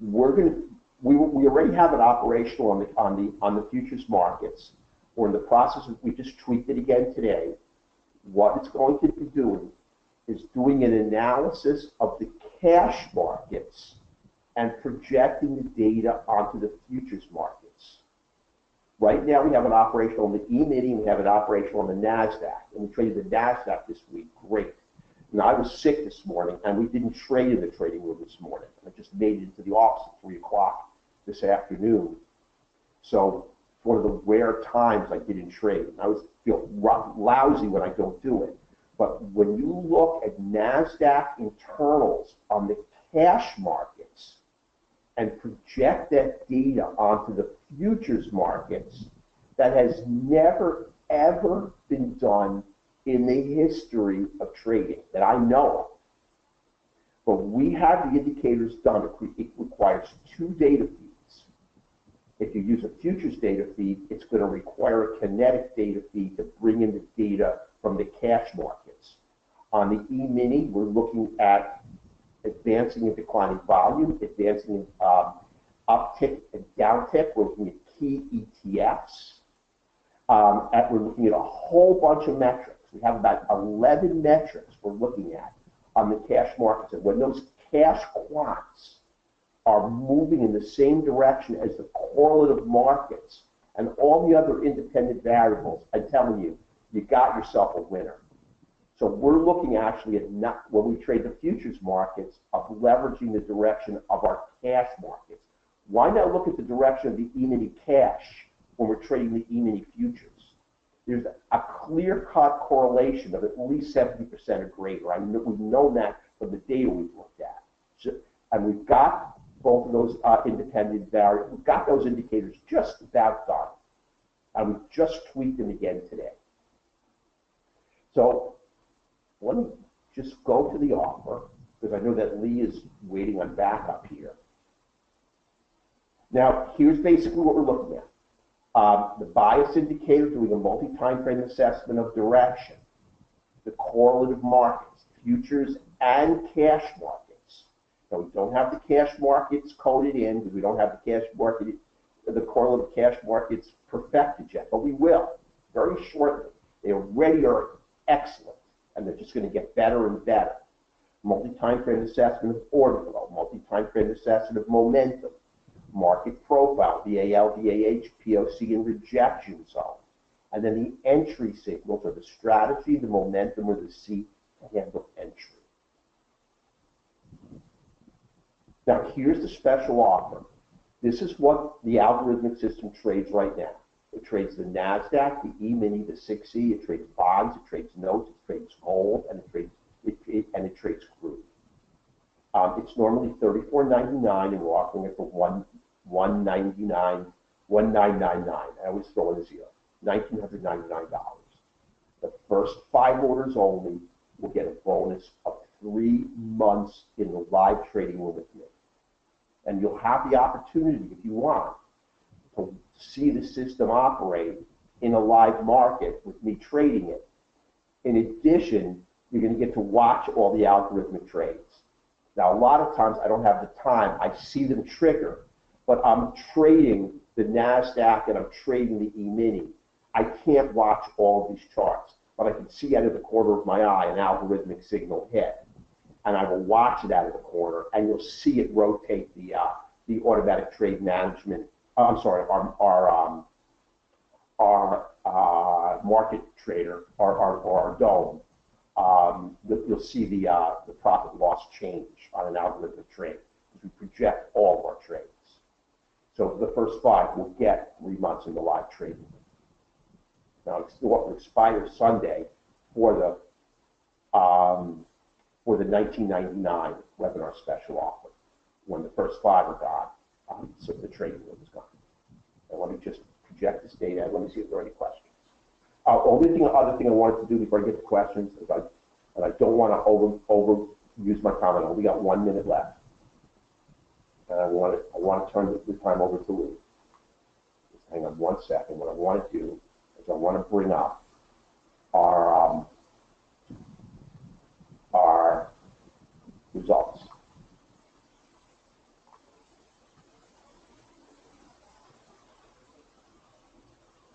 We already have it operational on the futures markets. We're in the process of, we just tweaked it again today. What it's going to be doing is doing an analysis of the cash markets and projecting the data onto the futures markets. Right now we have it operational on the E-mini and we have it operational on the NASDAQ. And we traded the NASDAQ this week, great. Now I was sick this morning and we didn't trade in the trading room this morning. I just made it into the office at 3 o'clock this afternoon. So it's one of the rare times I didn't trade. I always feel lousy when I don't do it. But when you look at NASDAQ internals on the cash markets and project that data onto the futures markets, that has never, ever been done in the history of trading that I know of. But we have the indicators done. It requires 2 data feeds. If you use a futures data feed, it's going to require a kinetic data feed to bring in the data from the cash markets. On the E-mini, we're looking at advancing and declining volume, advancing and uptick and downtick. We're looking at key ETFs. We're looking at a whole bunch of metrics. We have about 11 metrics we're looking at on the cash markets. And when those cash quants are moving in the same direction as the correlative markets and all the other independent variables, I'm telling you, you got yourself a winner. So we're looking actually at, when we trade the futures markets, of leveraging the direction of our cash markets. Why not look at the direction of the E-mini cash when we're trading the E-mini futures? There's a clear-cut correlation of at least 70% or greater. We've known that from the data we've looked at. So, and we've got both of those independent variables. We've got those indicators just about done. And we've just tweaked them again today. So let me just go to the offer, because I know that Lee is waiting on backup here. Now, here's basically what we're looking at. The bias indicator doing a multi-time frame assessment of direction, the correlative markets, futures and cash markets. Now, we don't have the cash markets coded in because we don't have the cash market, the correlative cash markets perfected yet, but we will very shortly. They already are excellent, and they're just going to get better and better. Multi-time frame assessment of order flow, multi-time frame assessment of momentum, market profile, VAL, VAH, POC, and rejection zone. And then the entry signals are the strategy, the momentum, or the handle entry. Now here's the special offer. This is what the algorithmic system trades right now. It trades the NASDAQ, the E-mini, the 6E, it trades bonds, it trades notes, it trades gold, and it trades crude. It's normally $34.99, and we're offering it for $199.99. I always throw in a zero. $1,999. The first 5 orders only will get a bonus of 3 months in the live trading room with me. And you'll have the opportunity, if you want, to see the system operate in a live market with me trading it. In addition, you're going to get to watch all the algorithmic trades. Now, a lot of times I don't have the time. I see them trigger, but I'm trading the NASDAQ and I'm trading the E-mini. I can't watch all of these charts, but I can see out of the corner of my eye an algorithmic signal hit. And I will watch it out of the corner, and you'll see it rotate the automatic trade management. I'm sorry, our market trader, our dome. You'll see the profit loss change on an algorithmic trade because we project all of our trades. So the first 5 will get 3 months in the live trading. Now it's what expires Sunday for the $19.99 webinar special offer. When the first 5 are gone, so the trading room is gone. And let me just project this data and let me see if there are any questions. Other thing I wanted to do before I get to questions is I don't want to overuse my time. I only got 1 minute left. And I want to turn the time over to Lee. Just hang on 1 second. What I want to do is I want to bring up our results.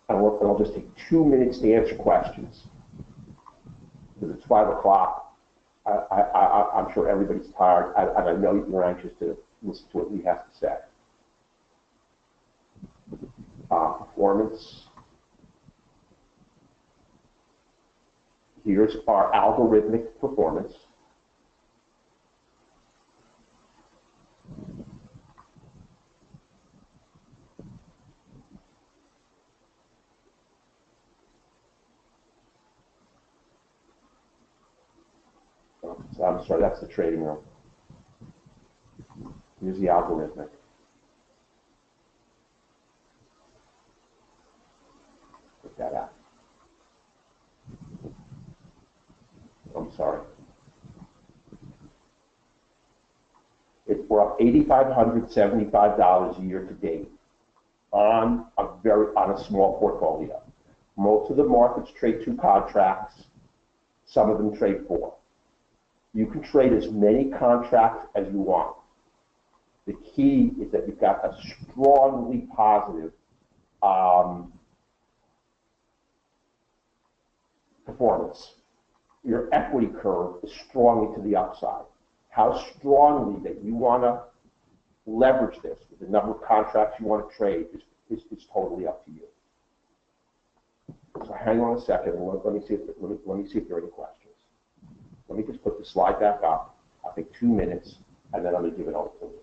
And I'll just take 2 minutes to answer questions. Because it's 5 o'clock. I'm sure everybody's tired, and I know you're anxious to listen to what Lee has to say. Performance. Here's our algorithmic performance. I'm sorry, that's the trading room. Here's the algorithmic. Put that out. I'm sorry. We're up $8,575 year to date on a small portfolio. Most of the markets trade 2 contracts. Some of them trade 4. You can trade as many contracts as you want. The key is that you've got a strongly positive performance. Your equity curve is strongly to the upside. How strongly that you want to leverage this with the number of contracts you want to trade is totally up to you. So hang on a second and let me see if there are any questions. Let me just put the slide back up. I'll take 2 minutes, and then I'm going to give it over to you.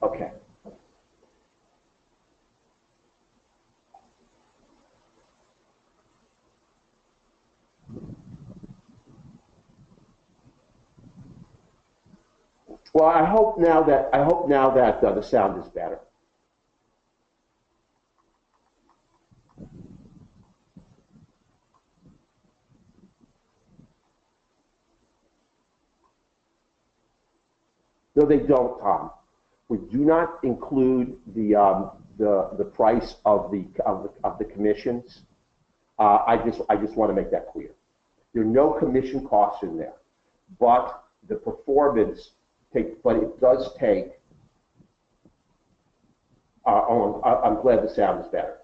Okay. Well, I hope now that the sound is better. No, they don't, Tom. We do not include the price of the commissions. I just want to make that clear. There are no commission costs in there, but the performance it does take I'm glad the sound is better.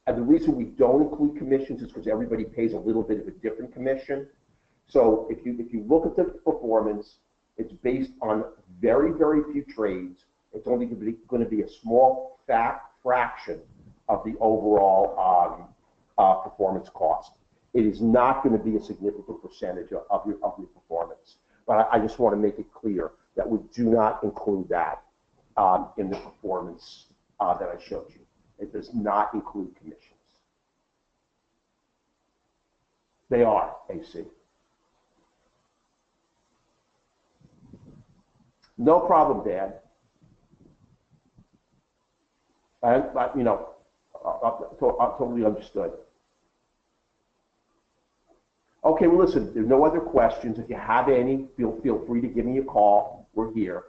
And the reason we don't include commissions is because everybody pays a little bit of a different commission. So if you look at the performance, it's based on very, very few trades. It's only going to be a small fraction of the overall performance cost. It is not going to be a significant percentage of your performance. But I just want to make it clear that we do not include that in the performance that I showed you. It does not include commissions. They are, AC. No problem, Dad. You know, totally understood. Okay, well, listen, there's no other questions. If you have any, feel free to give me a call. We're here.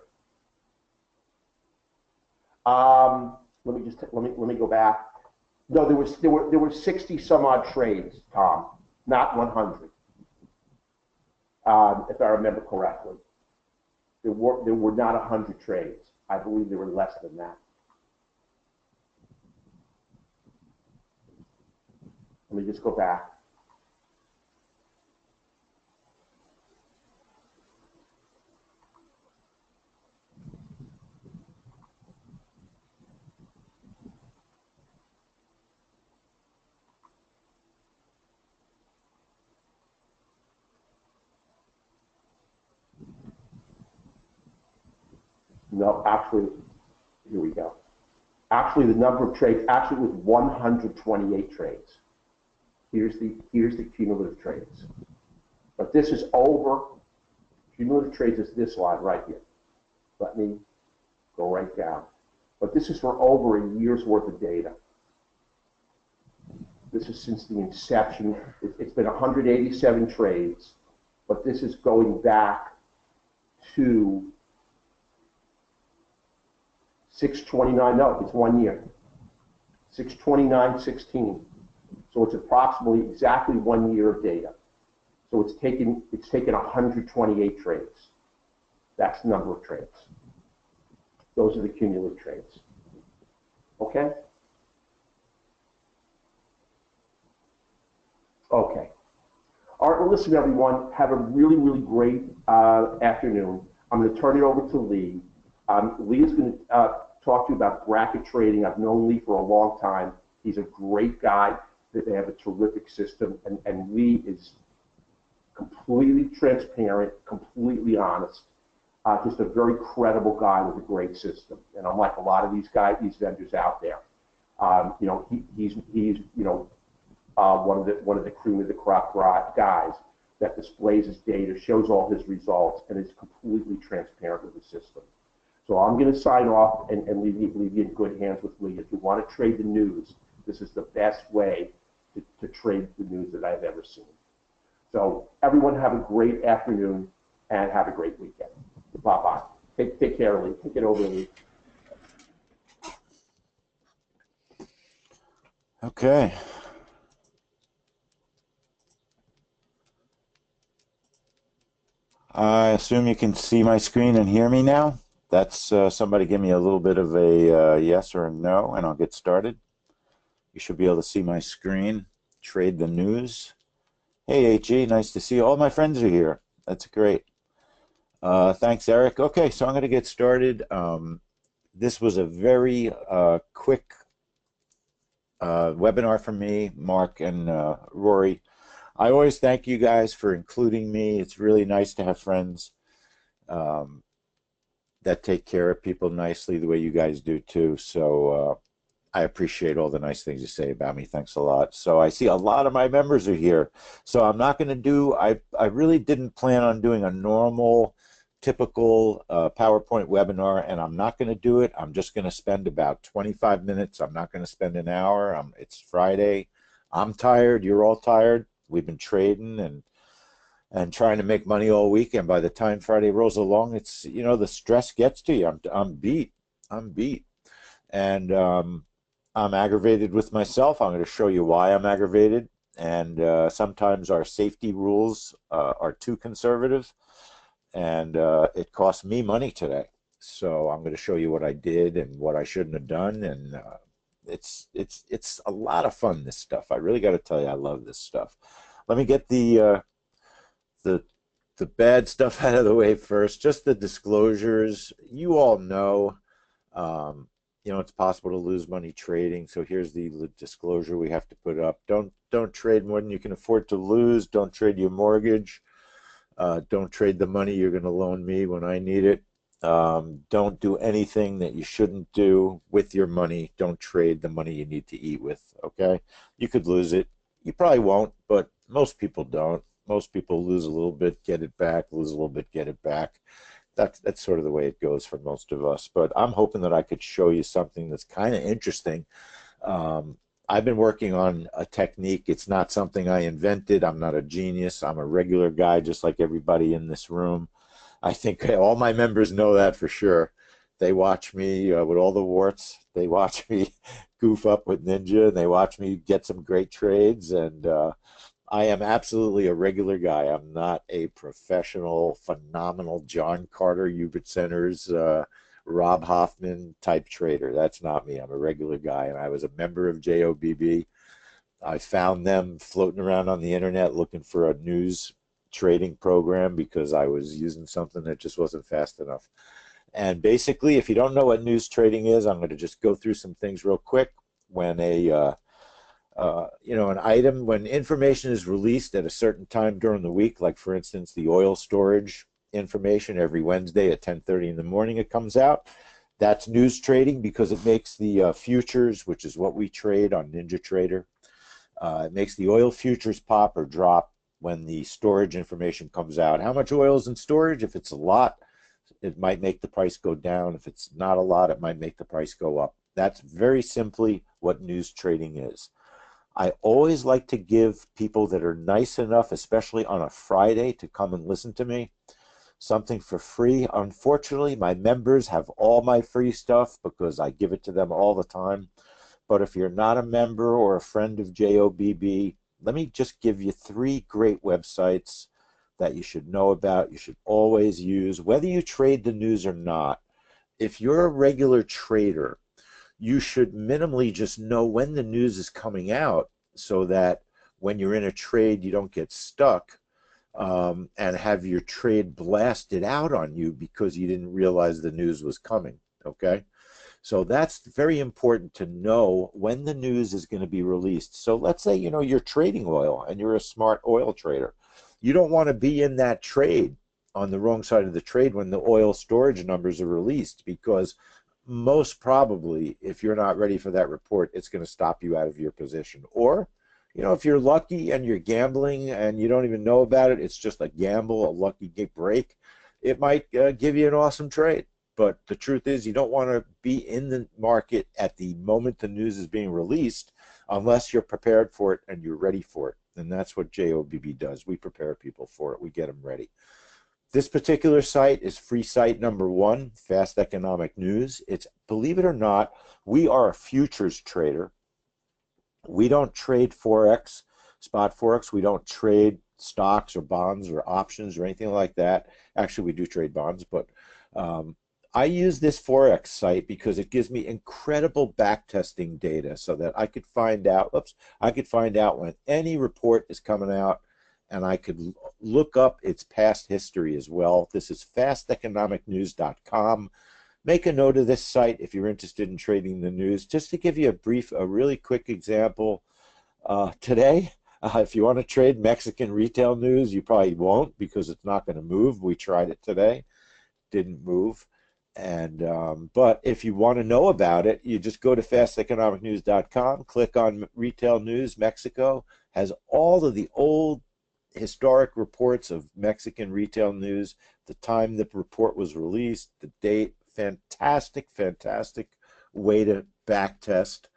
Let me go back. No, there were 60 some odd trades, Tom, not 100. If I remember correctly, there were not 100 trades. I believe there were less than that. Let me just go back. No, actually, here we go. Actually, the number of trades actually was 128 trades. Here's the cumulative trades. But this is over. Cumulative trades is this line right here. Let me go right down. But this is for over a year's worth of data. This is since the inception. It's been 187 trades, but this is going back to 6/29, no, it's 1 year. 6/29/16. So it's approximately exactly 1 year of data. So it's taken 128 trades. That's the number of trades. Those are the cumulative trades. Okay? Okay. All right, well, listen, everyone. Have a really, really great afternoon. I'm going to turn it over to Lee. Lee is going to talk to you about bracket trading. I've known Lee for a long time. He's a great guy. They have a terrific system, and Lee is completely transparent, completely honest, just a very credible guy with a great system. And unlike a lot of these vendors out there, you know, he's you know, one of the cream of the crop guys that displays his data, shows all his results, and is completely transparent with the system. So I'm going to sign off and leave you in good hands with Lee. If you want to trade the news, this is the best way to trade the news that I've ever seen. So everyone have a great afternoon and have a great weekend. Bye-bye. Take care, Lee. Take it over, Lee. Okay. I assume you can see my screen and hear me now. That's somebody give me a little bit of a yes or a no, and I'll get started. You should be able to see my screen. Trade the news. Hey, HE, nice to see you. All my friends are here. That's great. Thanks, Eric. Okay, so I'm going to get started. This was a very quick webinar for me, Mark and Rory. I always thank you guys for including me. It's really nice to have friends that take care of people nicely the way you guys do too. So I appreciate all the nice things you say about me. Thanks a lot. So I see a lot of my members are here. So I'm not going to do, I really didn't plan on doing a normal, typical PowerPoint webinar, and I'm not going to do it. I'm just going to spend about 25 minutes. I'm not going to spend an hour. It's Friday. I'm tired. You're all tired. We've been trading and trying to make money all week, and by the time Friday rolls along, it's, you know, the stress gets to you. I'm beat. And I'm aggravated with myself. I'm going to show you why I'm aggravated. And sometimes our safety rules are too conservative. and it cost me money today. So I'm going to show you what I did and what I shouldn't have done, and it's a lot of fun, this stuff. I really got to tell you, I love this stuff. Let me get the the bad stuff out of the way first. Just the disclosures. You all know, you know, it's possible to lose money trading. So here's the disclosure we have to put up. Don't trade more than you can afford to lose. Don't trade your mortgage. Don't trade the money you're going to loan me when I need it. Don't do anything that you shouldn't do with your money. Don't trade the money you need to eat with, okay? You could lose it. You probably won't, but most people don't. Most people lose a little bit, get it back, lose a little bit, get it back. That's sort of the way it goes for most of us. But I'm hoping that I could show you something that's kind of interesting. I've been working on a technique. It's not something I invented. I'm not a genius. I'm a regular guy just like everybody in this room. I think all my members know that for sure. They watch me with all the warts. They watch me goof up with Ninja, and they watch me get some great trades. And I am absolutely a regular guy. I'm not a professional, phenomenal John Carter, Hubert Centers, Rob Hoffman type trader. That's not me. I'm a regular guy, and I was a member of JOBB. I found them floating around on the internet looking for a news trading program because I was using something that just wasn't fast enough. And basically, if you don't know what news trading is, I'm going to just go through some things real quick. When a you know, an item, when information is released at a certain time during the week, like for instance the oil storage information every Wednesday at 10:30 in the morning it comes out, that's news trading because it makes the futures, which is what we trade on NinjaTrader, it makes the oil futures pop or drop when the storage information comes out. How much oil is in storage? If it's a lot, it might make the price go down. If it's not a lot, it might make the price go up. That's very simply what news trading is. I always like to give people that are nice enough, especially on a Friday, to come and listen to me, something for free. Unfortunately, my members have all my free stuff because I give it to them all the time. But if you're not a member or a friend of JOBB, let me just give you 3 great websites that you should know about, you should always use, whether you trade the news or not. If you're a regular trader, you should minimally just know when the news is coming out so that when you're in a trade, you don't get stuck and have your trade blasted out on you because you didn't realize the news was coming, okay? So that's very important to know when the news is going to be released. So let's say, you know, you're trading oil and you're a smart oil trader. You don't want to be in that trade on the wrong side of the trade when the oil storage numbers are released, because most probably, if you're not ready for that report, it's going to stop you out of your position. Or, you know, if you're lucky and you're gambling and you don't even know about it, it's just a gamble, a lucky break, it might give you an awesome trade. But the truth is, you don't want to be in the market at the moment the news is being released unless you're prepared for it and you're ready for it. And that's what JOBB does. We prepare people for it. We get them ready. This particular site is free site number 1, Fast Economic News. It's, believe it or not, we are a futures trader. We don't trade Forex, spot Forex. We don't trade stocks or bonds or options or anything like that. Actually, we do trade bonds, but I use this Forex site because it gives me incredible backtesting data so that I could find out, I could find out when any report is coming out, and I could look up its past history as well. This is fasteconomicnews.com. Make a note of this site if you're interested in trading the news. Just to give you a really quick example, today, if you want to trade Mexican retail news, you probably won't because it's not going to move. We tried it today, didn't move. And but if you want to know about it, you just go to fasteconomicnews.com, click on Retail News Mexico, has all of the old historic reports of Mexican retail news, the time the report was released, the date. Fantastic, fantastic way to back test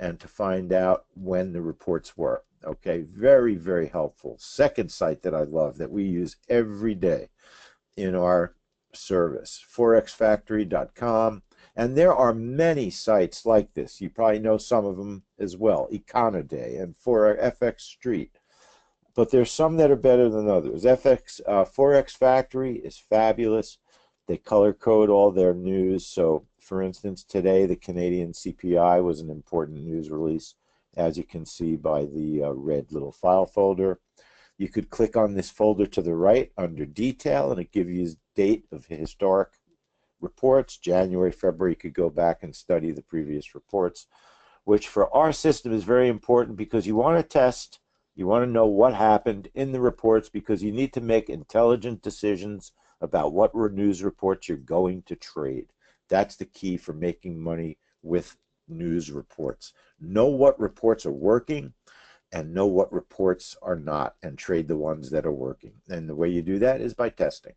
and to find out when the reports were. Okay, very, very helpful. Second site that I love that we use every day in our service, forexfactory.com, and there are many sites like this. You probably know some of them as well, Econoday and for FX Street. but there's some that are better than others. Forex Factory is fabulous. They color code all their news. So, for instance, today the Canadian CPI was an important news release, as you can see by the red little file folder. You could click on this folder to the right under detail, and it gives you the date of historic reports, January, February. You could go back and study the previous reports, which for our system is very important because you want to test, you want to know what happened in the reports, because you need to make intelligent decisions about what news reports you're going to trade. That's the key for making money with news reports. Know what reports are working and know what reports are not, and trade the ones that are working. And the way you do that is by testing.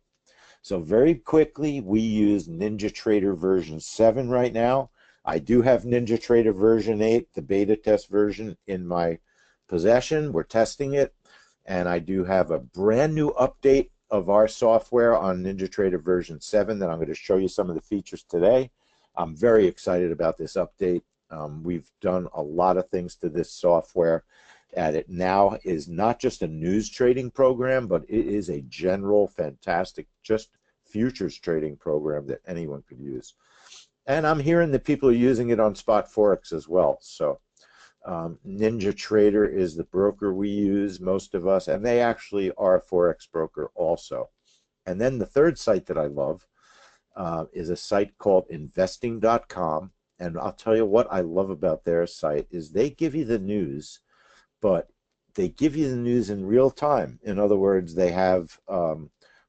So very quickly, we use NinjaTrader version 7 right now. I do have NinjaTrader version 8, the beta test version, in my possession. We're testing it, and I do have a brand new update of our software on NinjaTrader version 7 that I'm going to show you some of the features today. I'm very excited about this update. We've done a lot of things to this software, and it now is not just a news trading program, but it is a general, fantastic, just futures trading program that anyone could use. And I'm hearing that people are using it on spot forex as well. So NinjaTrader is the broker we use, most of us, and they actually are a forex broker also. And then the third site that I love is a site called investing.com. And I'll tell you what I love about their site is they give you the news, but they give you the news in real time. In other words, they have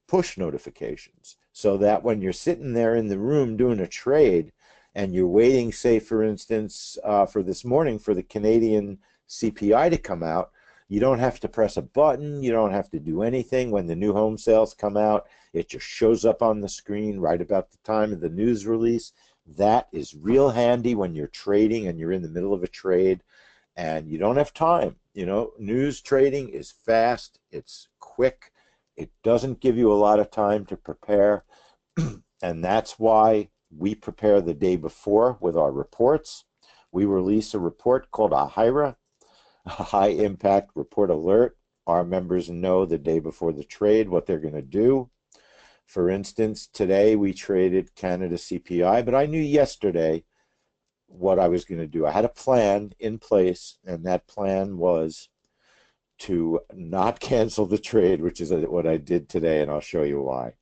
push notifications, so that when you're sitting there in the room doing a trade and you're waiting, say, for instance, for this morning for the Canadian CPI to come out, you don't have to press a button. You don't have to do anything. When the new home sales come out, it just shows up on the screen right about the time of the news release. That is real handy when you're trading and you're in the middle of a trade and you don't have time. You know, news trading is fast, it's quick, it doesn't give you a lot of time to prepare, and that's why we prepare the day before with our reports. We release a report called a HIRA, a High Impact Report Alert. Our members know the day before the trade what they're going to do. For instance, today we traded Canada CPI, but I knew yesterday what I was going to do. I had a plan in place, and that plan was to not cancel the trade, which is what I did today, and I'll show you why.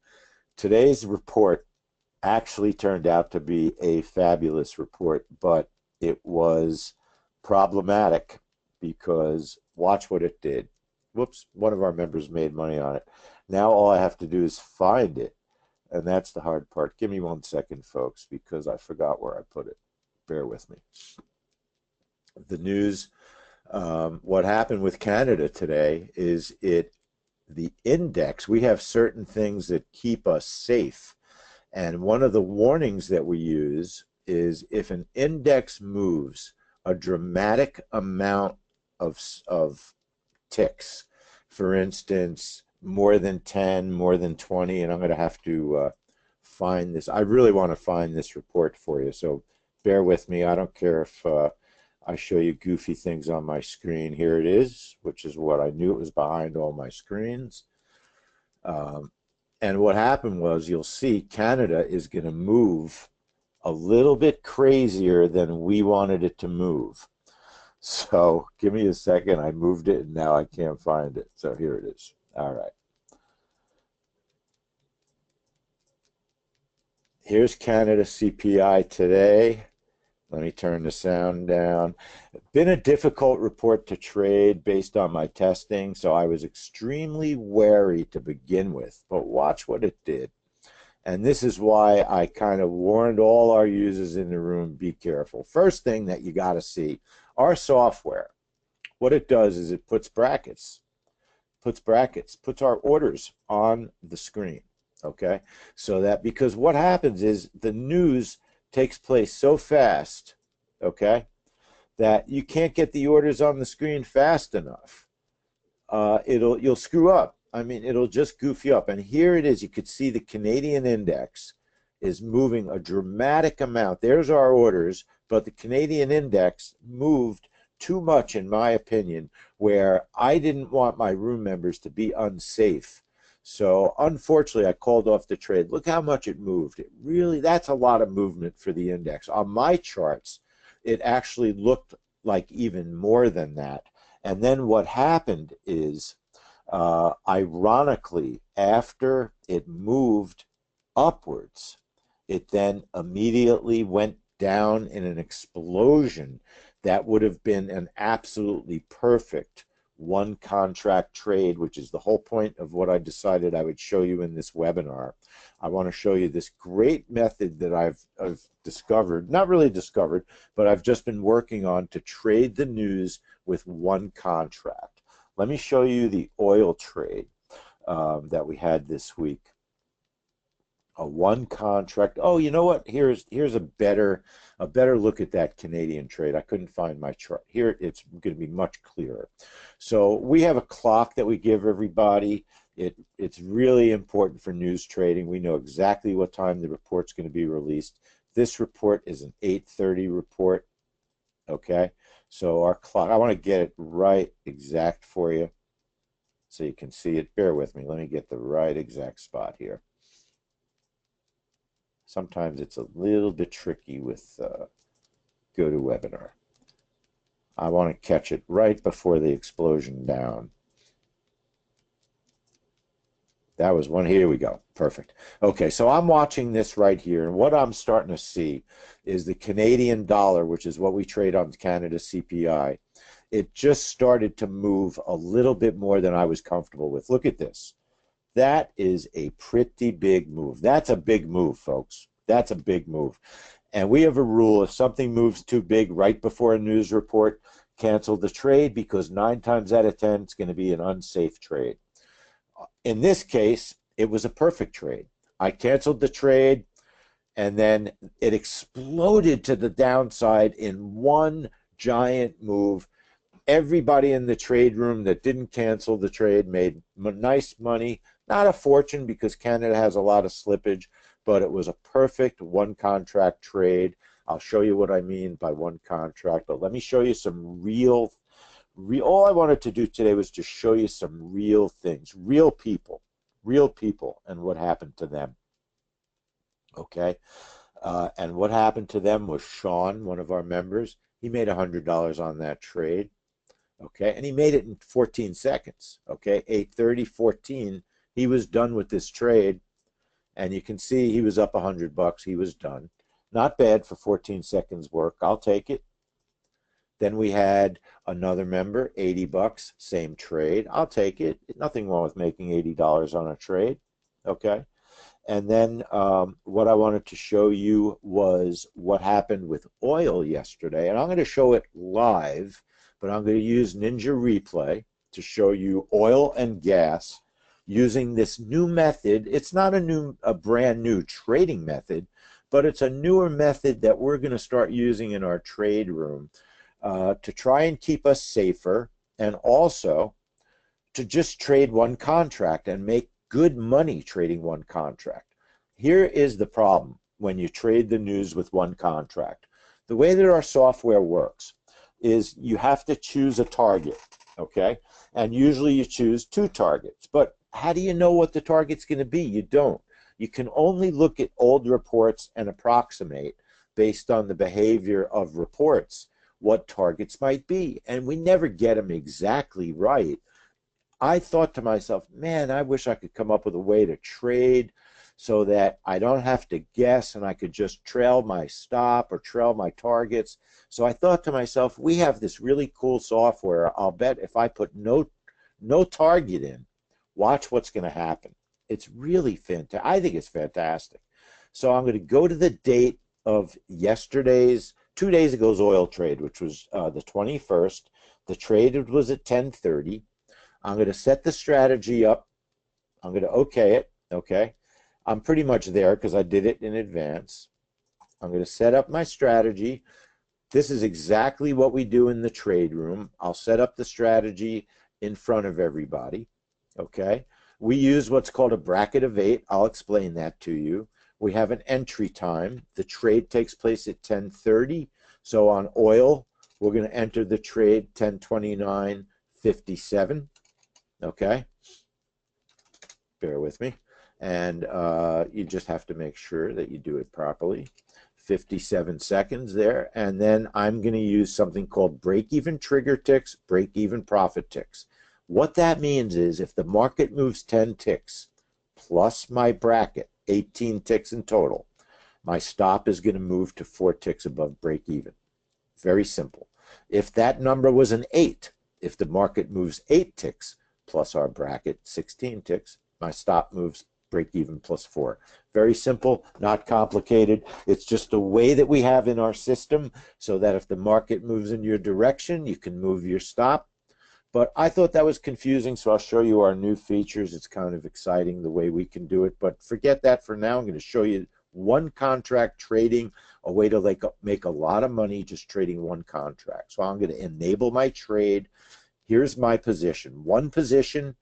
Today's report actually turned out to be a fabulous report, but it was problematic because watch what it did. Whoops, one of our members made money on it. Now all I have to do is find it, and that's the hard part. Give me 1 second, folks, because I forgot where I put it. Bear with me. The news, what happened with Canada today is the index, we have certain things that keep us safe. And one of the warnings that we use is if an index moves a dramatic amount of ticks, for instance, more than 10, more than 20, and I'm going to have to find this. I really want to find this report for you, so bear with me. I don't care if I show you goofy things on my screen. Here it is, which is what I knew it was behind all my screens. And what happened was, you'll see Canada is going to move a little bit crazier than we wanted it to move. So give me a second. I moved it and now I can't find it. So here it is. All right. Here's Canada CPI today. Let me turn the sound down. Been a difficult report to trade based on my testing, so I was extremely wary to begin with. But watch what it did. And this is why I kind of warned all our users in the room, be careful. First thing that you got to see, our software, what it does is it puts brackets, puts our orders on the screen, okay? So that, because what happens is the news takes place so fast, okay, that you can't get the orders on the screen fast enough. You'll screw up. I mean, it'll just goof you up. And here it is. You could see the Canadian index is moving a dramatic amount. There's our orders, but the Canadian index moved too much, in my opinion, where I didn't want my room members to be unsafe. So unfortunately, I called off the trade. Look how much it moved. It really, that's a lot of movement for the index. On my charts, it actually looked like even more than that. And then what happened is, ironically, after it moved upwards, it then immediately went down in an explosion that would have been an absolutely perfect one contract trade, which is the whole point of what I decided I would show you in this webinar. I want to show you this great method that I've discovered, not really discovered, but I've just been working on to trade the news with one contract. Let me show you the oil trade that we had this week. A one contract. Oh, you know what? Here's a better look at that Canadian trade. I couldn't find my chart. Here it's going to be much clearer. So we have a clock that we give everybody. It's really important for news trading. We know exactly what time the report's going to be released. This report is an 8:30 report. Okay, so our clock, I want to get it right exact for you so you can see it. Bear with me. Let me get the right exact spot here. Sometimes it's a little bit tricky with GoToWebinar. I want to catch it right before the explosion down. That was one. Here we go. Perfect. Okay, so I'm watching this right here, and what I'm starting to see is the Canadian dollar, which is what we trade on Canada CPI. It just started to move a little bit more than I was comfortable with. Look at this. That is a pretty big move. That's a big move, folks. That's a big move. And we have a rule, if something moves too big right before a news report, cancel the trade, because 9 times out of 10, it's going to be an unsafe trade. In this case, it was a perfect trade. I canceled the trade, and then it exploded to the downside in one giant move. Everybody in the trade room that didn't cancel the trade made nice money. Not a fortune, because Canada has a lot of slippage, but it was a perfect one contract trade. I'll show you what I mean by one contract, but let me show you some real, all I wanted to do today was just show you some real things, real people, and what happened to them. Okay, and what happened to them was Sean, one of our members. He made $100 on that trade. Okay, and he made it in 14 seconds. Okay, 8:30, 14. He was done with this trade, and you can see he was up $100. He was done. Not bad for 14 seconds work. I'll take it. Then we had another member, $80, same trade. I'll take it. Nothing wrong with making $80 on a trade. Okay. And then what I wanted to show you was what happened with oil yesterday. And I'm going to show it live, but I'm going to use Ninja Replay to show you oil and gas using this new method. It's not a brand new trading method, but it's a newer method that we're going to start using in our trade room to try and keep us safer, and also to just trade one contract and make good money trading one contract. Here is the problem when you trade the news with one contract. The way that our software works is you have to choose a target, okay? And usually you choose 2 targets, but how do you know what the target's going to be? You don't. You can only look at old reports and approximate, based on the behavior of reports, what targets might be. And we never get them exactly right. I thought to myself, man, I wish I could come up with a way to trade so that I don't have to guess and I could just trail my stop or trail my targets. So I thought to myself, we have this really cool software. I'll bet if I put no target in, watch what's going to happen. It's really fantastic. I think it's fantastic. So I'm going to go to the date of yesterday's, 2 days ago's oil trade, which was the 21st. The trade was at 10:30. I'm going to set the strategy up. I'm going to okay it. Okay. I'm pretty much there because I did it in advance. I'm going to set up my strategy. This is exactly what we do in the trade room. I'll set up the strategy in front of everybody. Okay. We use what's called a bracket of 8. I'll explain that to you. We have an entry time. The trade takes place at 10:30. So on oil, we're going to enter the trade 10:29. 57, okay? Bear with me. And you just have to make sure that you do it properly. 57 seconds there. And then I'm going to use something called break-even trigger ticks, break-even profit ticks. What that means is if the market moves 10 ticks plus my bracket, 18 ticks in total, my stop is going to move to 4 ticks above break-even. Very simple. If that number was an 8, if the market moves 8 ticks plus our bracket, 16 ticks, my stop moves break even plus 4. Very simple, not complicated. It's just a way that we have in our system so that if the market moves in your direction, you can move your stop. But I thought that was confusing, so I'll show you our new features. It's kind of exciting the way we can do it, but forget that for now. I'm going to show you one contract trading, a way to make a lot of money just trading one contract. So I'm going to enable my trade. Here's my position. One position.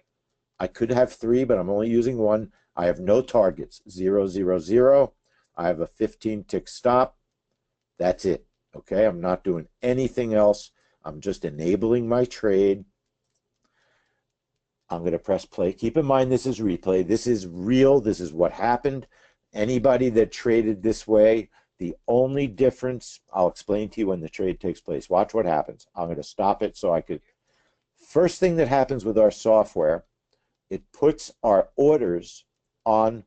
I could have 3, but I'm only using 1. I have no targets. 0, 0, 0. I have a 15 tick stop. That's it. Okay, I'm not doing anything else. I'm just enabling my trade. I'm going to press play. Keep in mind this is replay. This is real. This is what happened. Anybody that traded this way, the only difference, I'll explain to you when the trade takes place. Watch what happens. I'm going to stop it so I could. First thing that happens with our software, it puts our orders on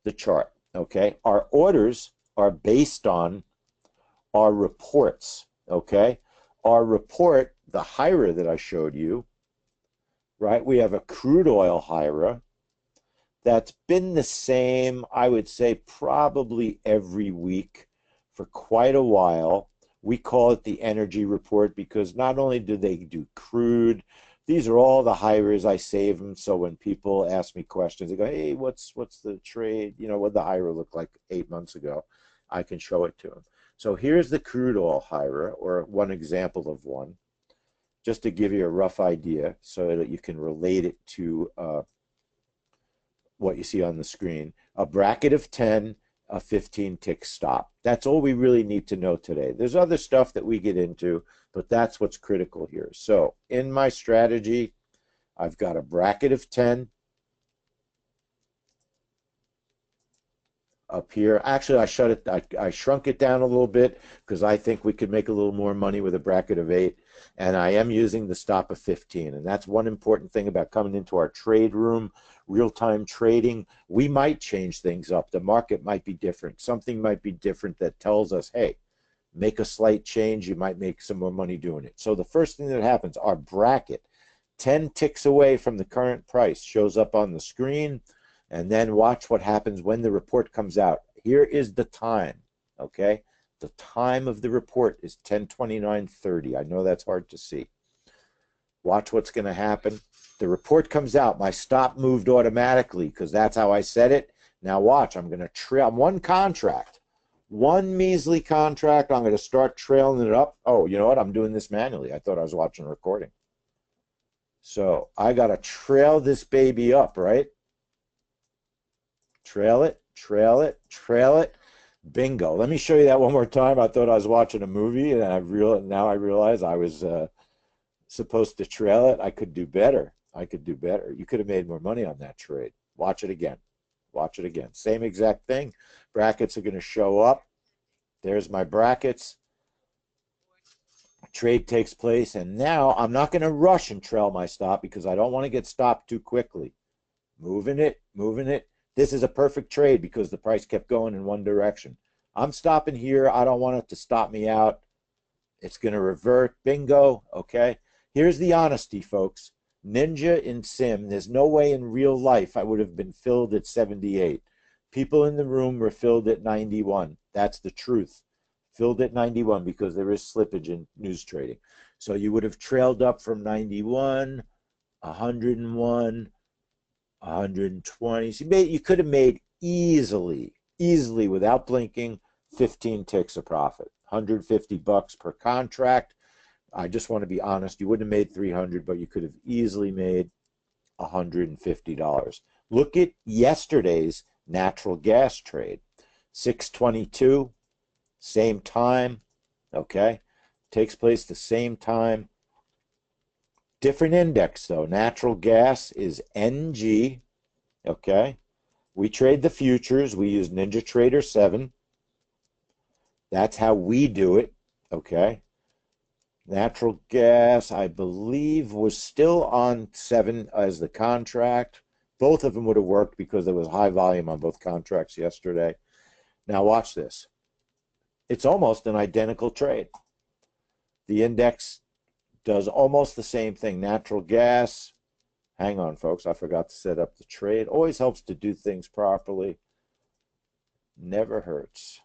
the chart, okay? Our orders are based on our reports, okay? Our report, the HIRA that I showed you, right? We have a crude oil HIRA that's been the same, I would say, probably every week for quite a while. We call it the energy report because not only do they do crude, these are all the HIRAs. I save them so when people ask me questions, they go, hey, what's the trade? You know, what the HIRA looked like 8 months ago. I can show it to them. So here's the crude oil HIRA, or one example of one, just to give you a rough idea so that you can relate it to what you see on the screen. A bracket of 10, a 15 tick stop. That's all we really need to know today. There's other stuff that we get into, but that's what's critical here. So in my strategy, I've got a bracket of 10 up here. Actually, I shrunk it down a little bit because I think we could make a little more money with a bracket of 8. And I am using the stop of 15. And that's one important thing about coming into our trade room, real-time trading. We might change things up. The market might be different. Something might be different that tells us, hey, make a slight change. You might make some more money doing it. So the first thing that happens, our bracket, 10 ticks away from the current price, shows up on the screen. And then watch what happens when the report comes out. Here is the time, okay? The time of the report is 10:29:30. I know that's hard to see. Watch what's going to happen. The report comes out. My stop moved automatically because that's how I set it. Now watch. I'm going to trail one contract. One measly contract. I'm going to start trailing it up. Oh, you know what? I'm doing this manually. I thought I was watching a recording. So I got to trail this baby up, right? Trail it, trail it, trail it. Bingo. Let me show you that one more time. I thought I was watching a movie, and now I realize I was supposed to trail it. I could do better. I could do better. You could have made more money on that trade. Watch it again. Watch it again. Same exact thing. Brackets are going to show up. There's my brackets. Trade takes place, and now I'm not going to rush and trail my stop because I don't want to get stopped too quickly. Moving it, moving it. This is a perfect trade because the price kept going in one direction. I'm stopping here. I don't want it to stop me out. It's going to revert. Bingo. Okay. Here's the honesty, folks. Ninja in Sim, there's no way in real life I would have been filled at 78. People in the room were filled at 91. That's the truth. Filled at 91 because there is slippage in news trading. So you would have trailed up from 91, 101, 120. So you could have made easily without blinking 15 ticks of profit. $150 per contract. I just want to be honest. You wouldn't have made 300, but you could have easily made $150. Look at yesterday's natural gas trade. 622, same time. Okay, takes place the same time. Different index though. Natural gas is NG, okay? We trade the futures. We use NinjaTrader 7. That's how we do it, okay? Natural gas, I believe, was still on 7 as the contract. Both of them would have worked because there was high volume on both contracts yesterday. Now watch this. It's almost an identical trade. The index does almost the same thing. Natural gas, hang on folks, I forgot to set up the trade. Always helps to do things properly. Never hurts.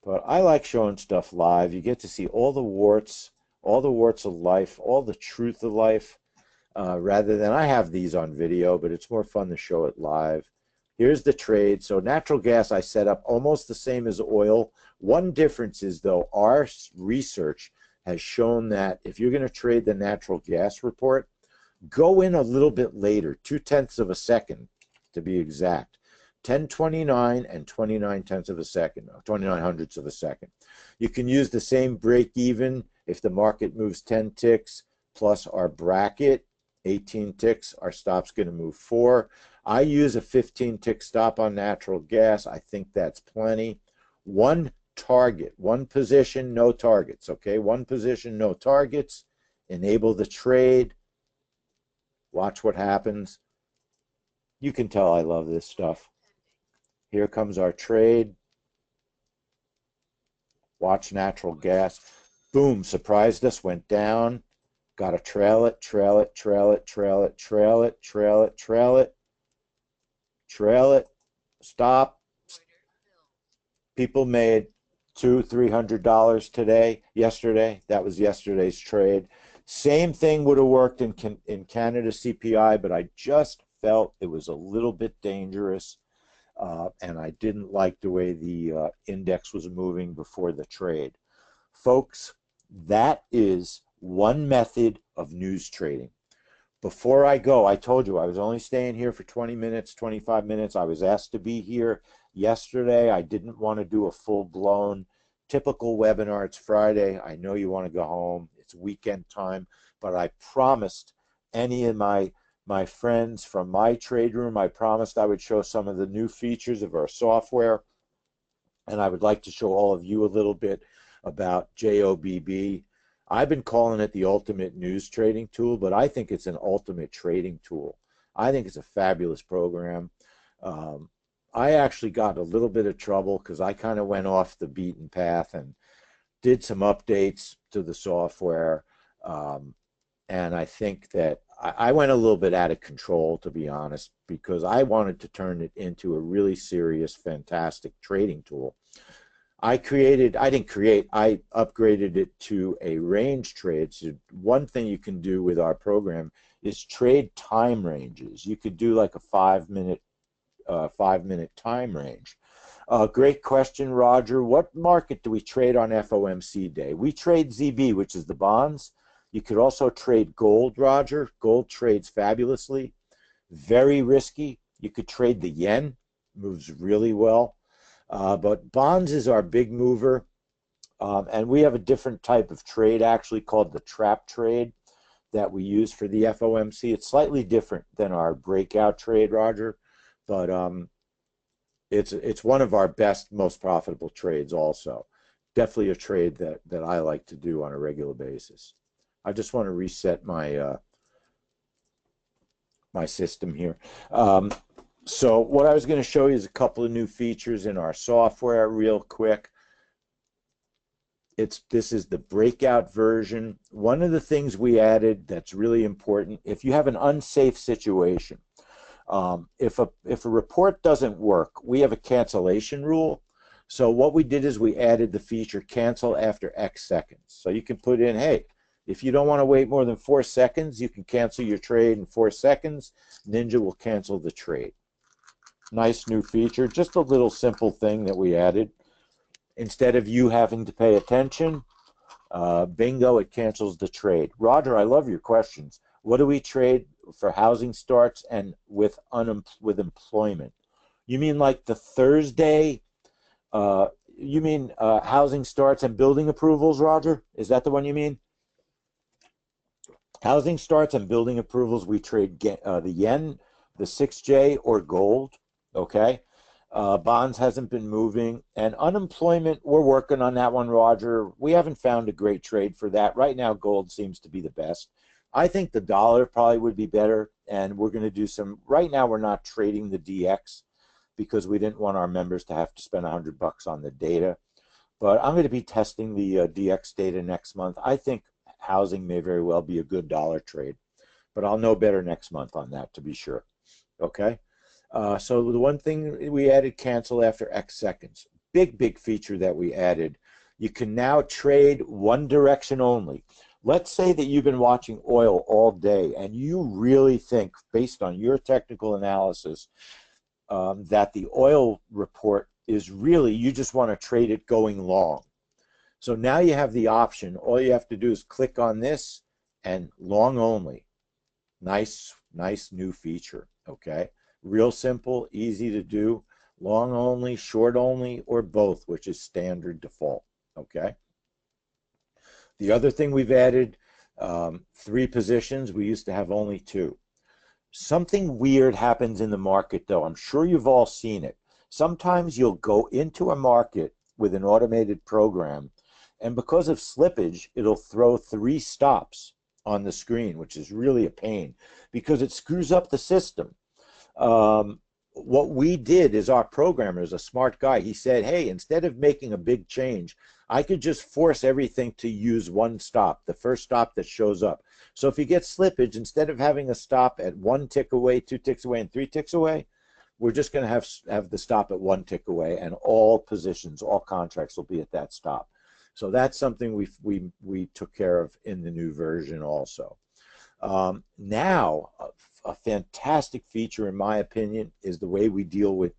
But I like showing stuff live. You get to see all the warts of life, all the truth of life, rather than I have these on video, but it's more fun to show it live. Here's the trade. So natural gas I set up almost the same as oil. One difference is, though, our research has shown that if you're going to trade the natural gas report, go in a little bit later, 0.2 of a second to be exact. 1029 and 29/10 of a second, 29 hundredths of a second. You can use the same break even if the market moves 10 ticks plus our bracket, 18 ticks, our stop's going to move 4. I use a 15-tick stop on natural gas. I think that's plenty. One target, one position, no targets, okay? One position, no targets. Enable the trade. Watch what happens. You can tell I love this stuff. Here comes our trade. Watch natural gas. Boom, surprised us, went down. Got to trail it, trail it, trail it, trail it, trail it, trail it, trail it, trail it, stop. People made $200–300 today, yesterday. That was yesterday's trade. Same thing would have worked in Canada CPI, but I just felt it was a little bit dangerous. And I didn't like the way the index was moving before the trade. Folks, that is one method of news trading. Before I go, I told you I was only staying here for 20 minutes, 25 minutes. I was asked to be here yesterday. I didn't want to do a full-blown typical webinar. It's Friday. I know you want to go home. It's weekend time, but I promised any of my friends from my trade room, I promised I would show some of the new features of our software, and I would like to show all of you a little bit about JOBB. I've been calling it the ultimate news trading tool, but I think it's an ultimate trading tool. I think it's a fabulous program. I actually got a little bit of trouble because I kind of went off the beaten path and did some updates to the software, and I think that I went a little bit out of control, to be honest, because I wanted to turn it into a really serious, fantastic trading tool. I upgraded it to a range trade. So one thing you can do with our program is trade time ranges. You could do like a 5-minute time range. Great question, Roger. What market do we trade on FOMC day? We trade ZB, which is the bonds. You could also trade gold, Roger. Gold trades fabulously. Very risky. You could trade the yen. Moves really well. But bonds is our big mover. And we have a different type of trade actually called the trap trade that we use for the FOMC. It's slightly different than our breakout trade, Roger. But it's one of our best, most profitable trades also. Definitely a trade that I like to do on a regular basis. I just want to reset my my system here. So what I was going to show you is a couple of new features in our software real quick. This is the breakout version. One of the things we added that's really important, if you have an unsafe situation, if a report doesn't work, we have a cancellation rule. So what we did is we added the feature cancel after X seconds. So you can put in, hey, if you don't want to wait more than 4 seconds, you can cancel your trade in 4 seconds. Ninja will cancel the trade. Nice new feature, just a little simple thing that we added. Instead of you having to pay attention, bingo, it cancels the trade. Roger, I love your questions. What do we trade for housing starts and with employment? You mean like the Thursday? You mean housing starts and building approvals, Roger? Is that the one you mean? Housing starts and building approvals, we trade the yen, the 6J, or gold, okay? Bonds hasn't been moving. And unemployment, we're working on that one, Roger. We haven't found a great trade for that. Right now, gold seems to be the best. I think the dollar probably would be better, and we're going to do some, right now we're not trading the DX because we didn't want our members to have to spend $100 on the data. But I'm going to be testing the DX data next month. I think housing may very well be a good dollar trade, but I'll know better next month on that to be sure. Okay, so the one thing we added, cancel after X seconds. Big feature that we added. You can now trade one direction only. Let's say that you've been watching oil all day and you really think, based on your technical analysis, that the oil report is really, you just want to trade it going long. So now you have the option. All you have to do is click on this and long only. Nice new feature, okay? Real simple, easy to do. Long only, short only, or both, which is standard default, okay? The other thing we've added, 3 positions. We used to have only 2. Something weird happens in the market, though. I'm sure you've all seen it. Sometimes you'll go into a market with an automated program, and because of slippage, it'll throw 3 stops on the screen, which is really a pain because it screws up the system. What we did is, our programmer is a smart guy. He said, hey, instead of making a big change, I could just force everything to use one stop, the first stop that shows up. So if you get slippage, instead of having a stop at 1 tick away, 2 ticks away, and 3 ticks away, we're just going to have the stop at 1 tick away, and all positions, all contracts will be at that stop. So that's something we took care of in the new version also. Now, a fantastic feature, in my opinion, is the way we deal with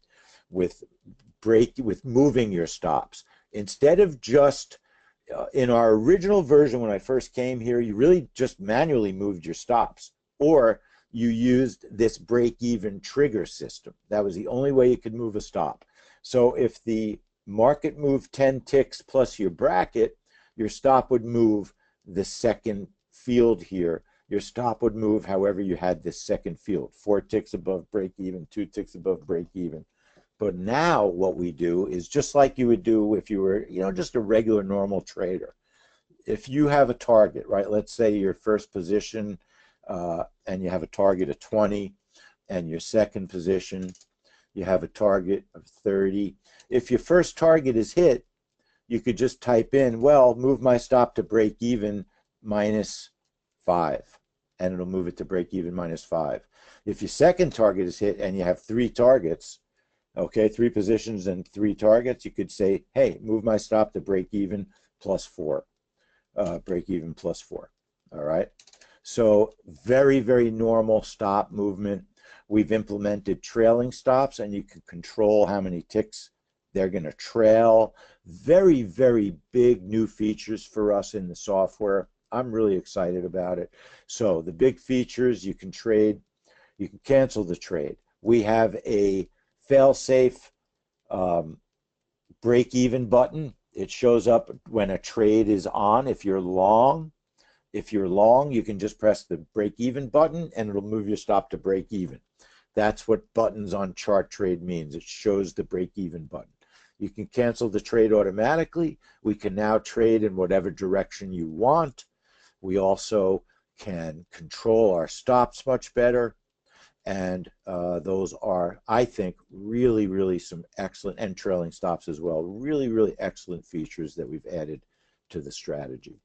moving your stops. Instead of just in our original version, when I first came here, you really just manually moved your stops, or you used this break-even trigger system. That was the only way you could move a stop. So if the market moved 10 ticks plus your bracket, your stop would move the second field here. Your stop would move however you had this second field, 4 ticks above break-even, 2 ticks above break-even. But now what we do is just like you would do if you were, just a regular normal trader. If you have a target, right, let's say your first position and you have a target of 20, and your second position, you have a target of 30. If your first target is hit, you could just type in, well, move my stop to break even minus 5, and it'll move it to break even minus 5. If your second target is hit and you have 3 targets, okay, 3 positions and 3 targets, you could say, hey, move my stop to break even plus 4. Break even plus 4. All right. So very normal stop movement. We've implemented trailing stops, and you can control how many ticks they're going to trail. Very big new features for us in the software. I'm really excited about it. So the big features, you can trade, you can cancel the trade. We have a fail-safe break-even button. It shows up when a trade is on. If you're long, you can just press the break-even button, and it'll move your stop to break-even. That's what buttons on chart trade means. It shows the break-even button. You can cancel the trade automatically. We can now trade in whatever direction you want. We also can control our stops much better. And those are, I think, really some excellent, and trailing stops as well, really excellent features that we've added to the strategy.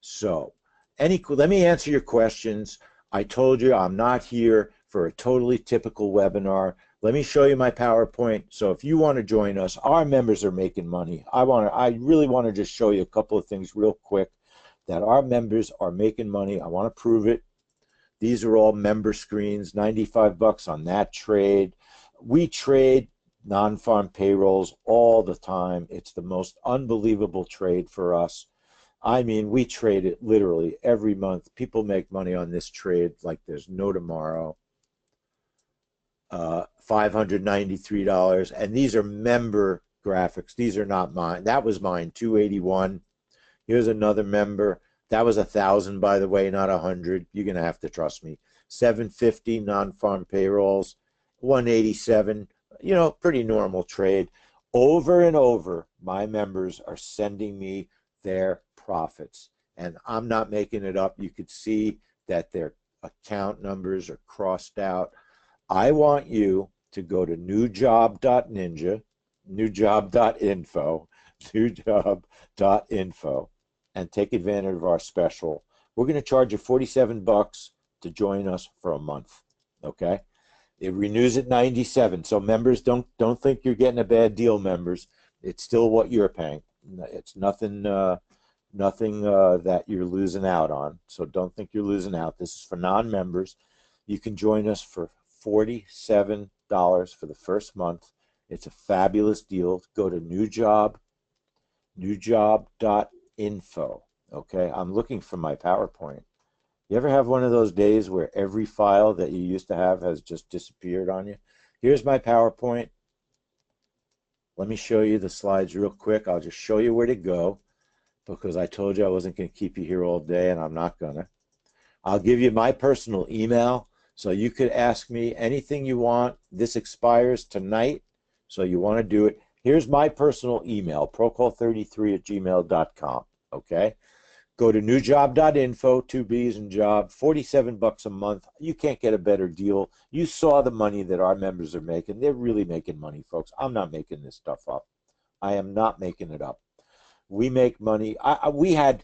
So let me answer your questions. I told you I'm not here for a totally typical webinar. Let me show you my PowerPoint. So if you want to join us, our members are making money. I really want to just show you a couple of things real quick that our members are making money. I want to prove it. These are all member screens, 95 bucks on that trade. We trade non-farm payrolls all the time. It's the most unbelievable trade for us. I mean, we trade it literally every month. People make money on this trade like there's no tomorrow. $593, and these are member graphics. These are not mine. That was mine, 281. Here's another member, That was 1,000, by the way, not 100. You're going to have to trust me. 750 non-farm payrolls, 187, you know, pretty normal trade. Over and over, my members are sending me their profits. And I'm not making it up. You could see that their account numbers are crossed out. I want you to go to newjob.ninja, newjob.info, newjob.info, and take advantage of our special. We're going to charge you $47 to join us for a month, okay? It renews at 97, so members, don't think you're getting a bad deal, members. It's still what you're paying. It's nothing that you're losing out on, so don't think you're losing out. This is for non-members. You can join us for $47 for the first month. It's a fabulous deal. Go to newjob.info. Okay, I'm looking for my PowerPoint. You ever have one of those days where every file that you used to have has just disappeared on you? Here's my PowerPoint. Let me show you the slides real quick. I'll just show you where to go, because I told you I wasn't going to keep you here all day, and I'm not going to. I'll give you my personal email, so you could ask me anything you want. This expires tonight, so you want to do it. Here's my personal email, procol33@gmail.com, okay? Go to newjob.info, 2 B's and job, $47 a month. You can't get a better deal. You saw the money that our members are making. They're really making money, folks. I'm not making this stuff up. I am not making it up. We make money. We had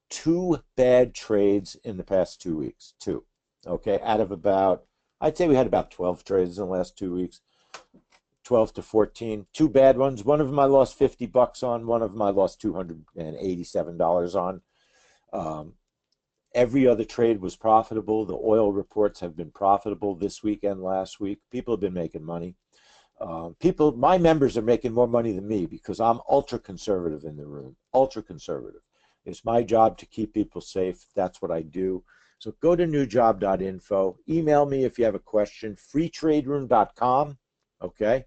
2 bad trades in the past 2 weeks, 2. Okay, out of about, I'd say we had about 12 trades in the last 2 weeks, 12 to 14. 2 bad ones. One of them I lost $50 on. One of them I lost $287 on. Every other trade was profitable. The oil reports have been profitable this week and last week. People have been making money. My members are making more money than me because I'm ultra conservative in the room. Ultra conservative. It's my job to keep people safe. That's what I do. So go to newjob.info. Email me if you have a question. freetraderoom.com. Okay.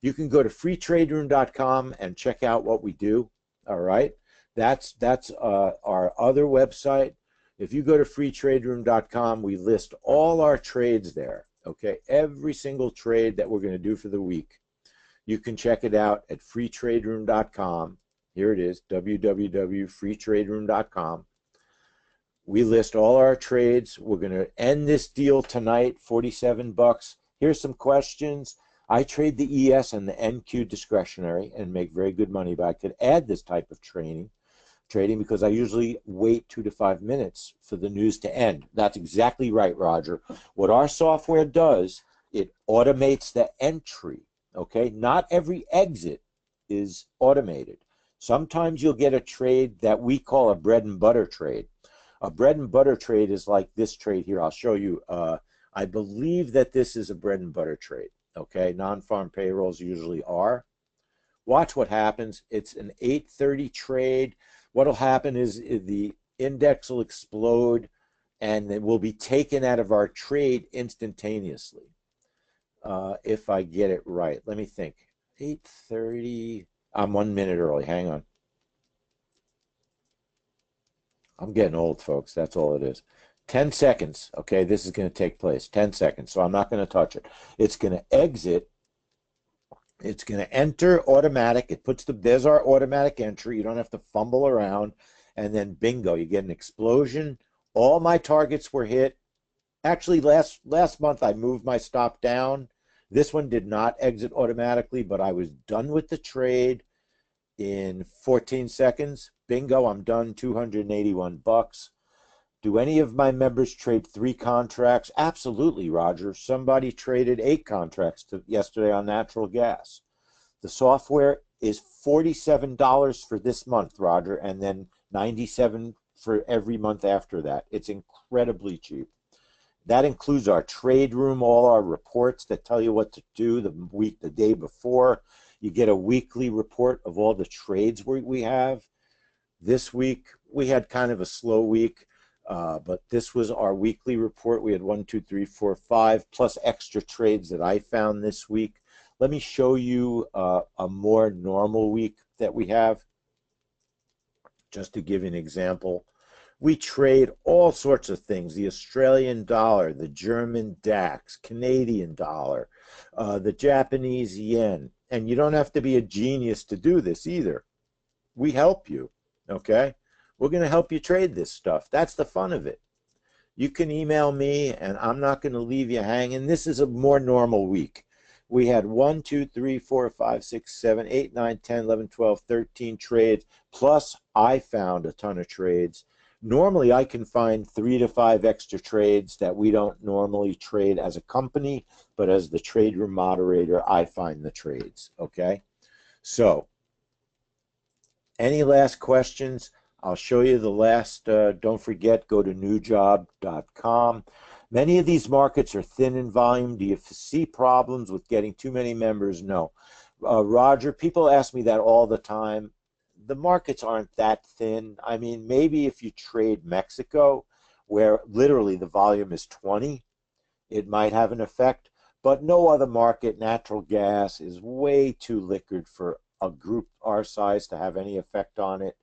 You can go to freetraderoom.com and check out what we do. All right. That's our other website. If you go to freetraderoom.com, we list all our trades there. Okay, every single trade that we're going to do for the week. You can check it out at freetraderoom.com. Here it is, www.freetraderoom.com. We list all our trades. We're going to end this deal tonight, $47. Here's some questions. I trade the ES and the NQ discretionary and make very good money, but I could add this type of trading because I usually wait 2 to 5 minutes for the news to end. That's exactly right, Roger. What our software does, it automates the entry, okay? Not every exit is automated. Sometimes you'll get a trade that we call a bread and butter trade. A bread and butter trade is like this trade here. I'll show you. I believe that this is a bread and butter trade, okay? Non-farm payrolls usually are. Watch what happens. It's an 8:30 trade. What'll happen is the index will explode and it will be taken out of our trade instantaneously. If I get it right. Let me think. 8:30. I'm 1 minute early. Hang on. I'm getting old, folks. That's all it is. 10 seconds. Okay, this is going to take place. 10 seconds. So I'm not going to touch it. It's going to exit. It's going to enter automatic. It puts there's our automatic entry. You don't have to fumble around. And then bingo, you get an explosion. All my targets were hit. Actually, last month I moved my stop down. This one did not exit automatically, but I was done with the trade in 14 seconds. Bingo, I'm done, $281. Do any of my members trade 3 contracts? Absolutely, Roger. Somebody traded 8 contracts yesterday on natural gas. The software is $47 for this month, Roger, and then $97 for every month after that. It's incredibly cheap. That includes our trade room, all our reports that tell you what to do the day before. You get a weekly report of all the trades we have. This week, we had kind of a slow week. But this was our weekly report. We had 1, 2, 3, 4, 5 plus extra trades that I found this week. Let me show you a more normal week that we have, just to give you an example. We trade all sorts of things: the Australian dollar, the German DAX, Canadian dollar, the Japanese yen. And you don't have to be a genius to do this either. We help you, okay? We're going to help you trade this stuff. That's the fun of it. You can email me, and I'm not going to leave you hanging. This is a more normal week. We had 1, 2, 3, 4, 5, 6, 7, 8, 9, 10, 11, 12, 13 trades, plus I found a ton of trades. Normally, I can find 3 to 5 extra trades that we don't normally trade as a company, but as the trade room moderator, I find the trades, okay? So, any last questions? I'll show you the last, don't forget, go to newjob.com. Many of these markets are thin in volume. Do you see problems with getting too many members? No. Roger, people ask me that all the time. The markets aren't that thin. I mean, maybe if you trade Mexico, where literally the volume is 20, it might have an effect. But no other market, natural gas, is way too liquid for a group our size to have any effect on it.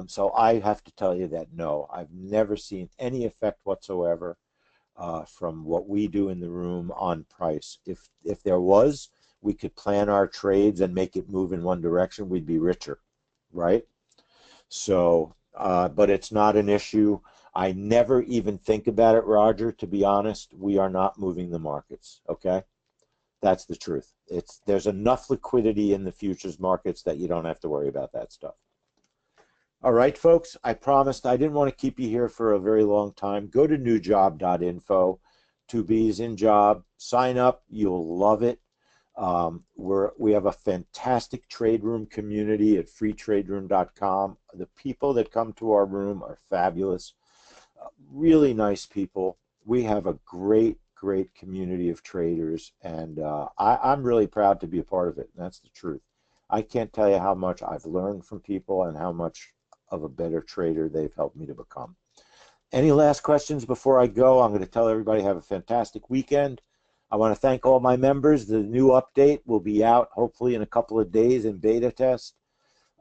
So I have to tell you that no, I've never seen any effect whatsoever from what we do in the room on price. If there was, we could plan our trades and make it move in one direction, we'd be richer, right? So, but it's not an issue. I never even think about it, Roger, to be honest. We are not moving the markets, okay? That's the truth. There's enough liquidity in the futures markets that you don't have to worry about that stuff. All right, folks, I promised I didn't want to keep you here for a very long time. Go to newjob.info, 2B's in job, sign up, you'll love it. We have a fantastic trade room community at freetraderoom.com. The people that come to our room are fabulous, really nice people. We have a great community of traders, and I'm really proud to be a part of it, and that's the truth. I can't tell you how much I've learned from people and how much of a better trader they've helped me to become. Any last questions before I go? I'm going to tell everybody have a fantastic weekend. I want to thank all my members. The new update will be out hopefully in a couple of days in beta test,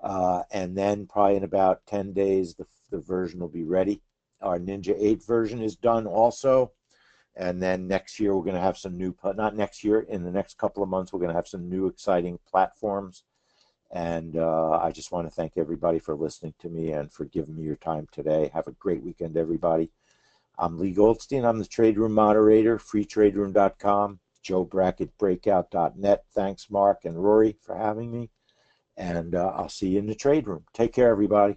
and then probably in about 10 days the version will be ready. Our Ninja 8 version is done also, and then next year we're going to have some new, not next year, in the next couple of months we're going to have some new exciting platforms. And I just want to thank everybody for listening to me and for giving me your time today. Have a great weekend, everybody. I'm Lee Goldstein. I'm the Trade Room Moderator, freetraderoom.com, Joe Brackett, Breakout.net. Thanks, Mark and Rory, for having me. And I'll see you in the trade room. Take care, everybody.